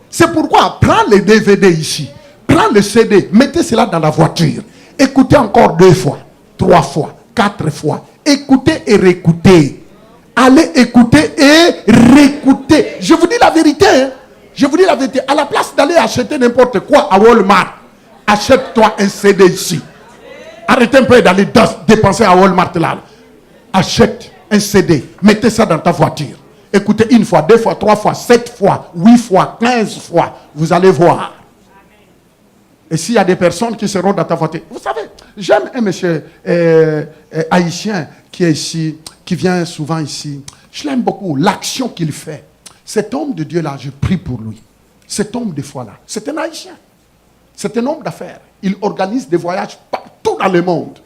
c'est pourquoi prends les DVD ici. Prends le CD, mettez cela dans la voiture. Écoutez encore 2 fois. 3 fois, 4 fois. Écoutez et réécoutez. Allez écouter et réécouter. Je vous dis la vérité. Hein. Je vous dis la vérité. À la place d'aller acheter n'importe quoi à Walmart, achète-toi un CD ici. Arrêtez un peu d'aller dépenser à Walmart là. Achète un CD. Mettez ça dans ta voiture. Écoutez 1 fois, 2 fois, 3 fois, 7 fois, 8 fois, 15 fois. Vous allez voir. Et s'il y a des personnes qui seront dans ta voiture. Vous savez, j'aime un monsieur haïtien qui est ici, qui vient souvent ici. Je l'aime beaucoup. L'action qu'il fait. Cet homme de Dieu-là, je prie pour lui. Cet homme de foi-là, c'est un haïtien. C'est un homme d'affaires. Il organise des voyages partout dans le monde.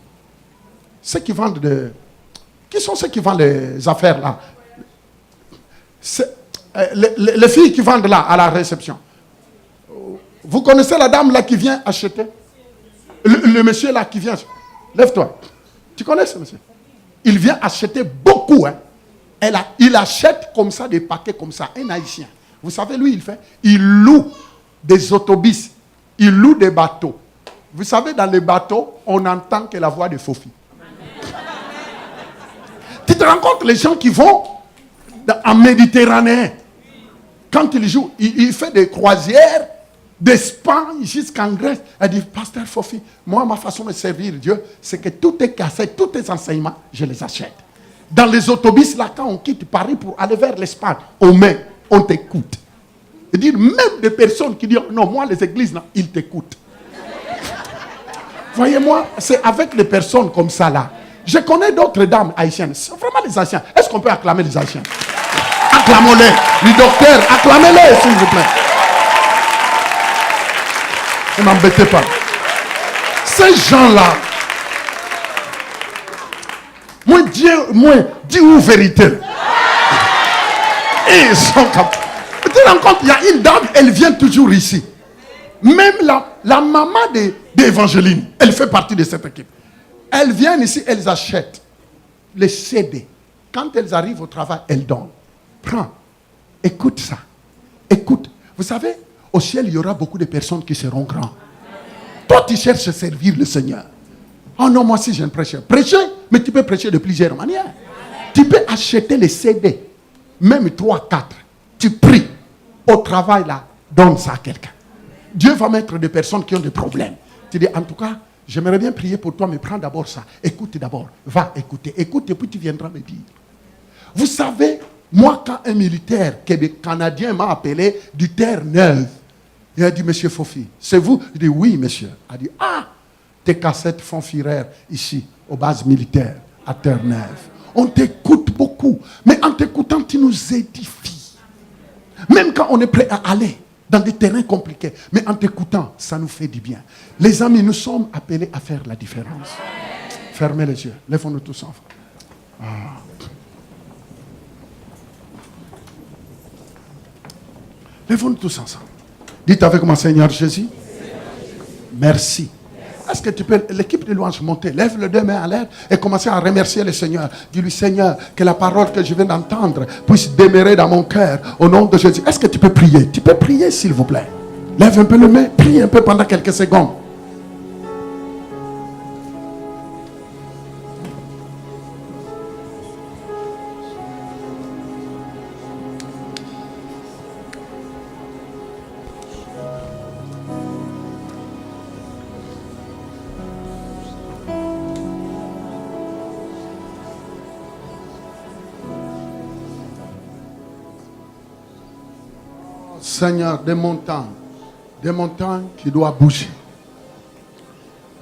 Ceux qui vendent Qui sont ceux qui vendent les affaires là? Les filles qui vendent là à la réception. Vous connaissez la dame là qui vient acheter? Le monsieur là qui vient. Lève-toi. Tu connais ce monsieur? Il vient acheter beaucoup. Hein. Il achète comme ça des paquets comme ça. Un haïtien. Vous savez, lui, il fait? Il loue des autobus. Il loue des bateaux. Vous savez, dans les bateaux, on n'entend que la voix de Fofi. Tu te rends compte, les gens qui vont en Méditerranée, quand il joue, il fait des croisières d'Espagne jusqu'en Grèce. Elle dit, Pasteur Fofi, moi, ma façon de servir Dieu, c'est que tout est cassé, tous tes enseignements, je les achète. Dans les autobus, là, quand on quitte Paris pour aller vers l'Espagne, on t'écoute. C'est-à-dire, même des personnes qui disent, non, moi, les églises, non, ils t'écoutent. Voyez-moi, c'est avec les personnes comme ça, là. Je connais d'autres dames haïtiennes. C'est vraiment les Haïtiens. Est-ce qu'on peut acclamer les Haïtiens? Acclamons-les. Les docteurs, acclamez-les, s'il vous plaît. Ne m'embêtez pas. Ces gens-là, moi, dis-vous vérité. Et ils sont capables. Tu te rends compte, il y a une dame, elle vient toujours ici. Même la maman d'Évangéline, elle fait partie de cette équipe. Elles viennent ici, elles achètent les CD. Quand elles arrivent au travail, elles donnent. Prends. Écoute ça. Écoute. Vous savez, au ciel, il y aura beaucoup de personnes qui seront grands. Toi, tu cherches à servir le Seigneur. Oh non, moi aussi, je ne prêche. Prêcher, mais tu peux prêcher de plusieurs manières. Tu peux acheter les CD. Même 3, 4. Tu pries. Au travail, là, donne ça à quelqu'un. Dieu va mettre des personnes qui ont des problèmes. Tu dis, en tout cas, j'aimerais bien prier pour toi, mais prends d'abord ça. Écoute d'abord. Va écouter. Écoute et puis tu viendras me dire. Vous savez, moi, quand un militaire canadien m'a appelé du Terre-Neuve, il a dit, Monsieur Fofi, c'est vous? Je dis, oui, monsieur. Il a dit, tes cassettes font fureur ici, aux bases militaires, à Terre-Neuve. On t'écoute beaucoup, mais en t'écoutant, tu nous édifies. Même quand on est prêt à aller dans des terrains compliqués, mais en t'écoutant, ça nous fait du bien. Les amis, nous sommes appelés à faire la différence. Fermez les yeux, lèvons-nous tous ensemble. Lèvons-nous tous ensemble. Dites avec moi, Seigneur Jésus, merci. Est-ce que tu peux, l'équipe de louange, monter, lève les 2 mains à l'air et commencer à remercier le Seigneur. Dis-lui, Seigneur, que la parole que je viens d'entendre puisse demeurer dans mon cœur au nom de Jésus. Est-ce que tu peux prier? Tu peux prier, s'il vous plaît. Lève un peu les mains, prie un peu pendant quelques secondes. Seigneur, des montagnes qui doivent bouger,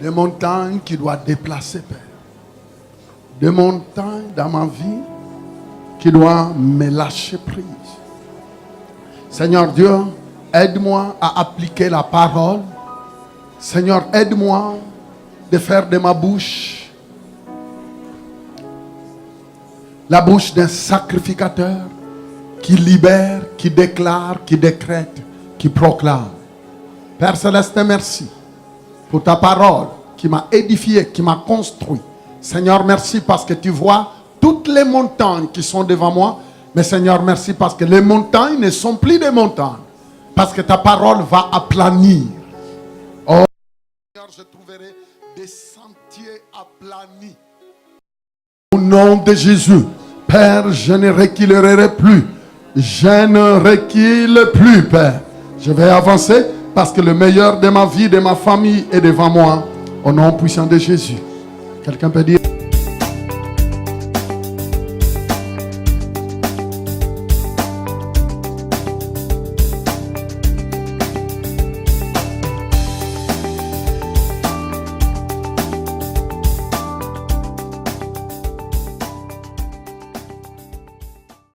des montagnes qui doivent déplacer, Père, des montagnes dans ma vie qui doivent me lâcher prise. Seigneur Dieu, aide-moi à appliquer la parole. Seigneur, aide-moi de faire de ma bouche la bouche d'un sacrificateur qui libère, qui déclare, qui décrète, qui proclame. Père Céleste, merci pour ta parole qui m'a édifié, qui m'a construit. Seigneur, merci parce que tu vois toutes les montagnes qui sont devant moi. Mais Seigneur, merci parce que les montagnes ne sont plus des montagnes. Parce que ta parole va aplanir. Oh Seigneur, je trouverai des les sentiers aplanis. Au nom de Jésus, Père, je ne reculerai plus. Je ne recule plus, Père. Je vais avancer parce que le meilleur de ma vie, de ma famille est devant moi. Au nom puissant de Jésus. Quelqu'un peut dire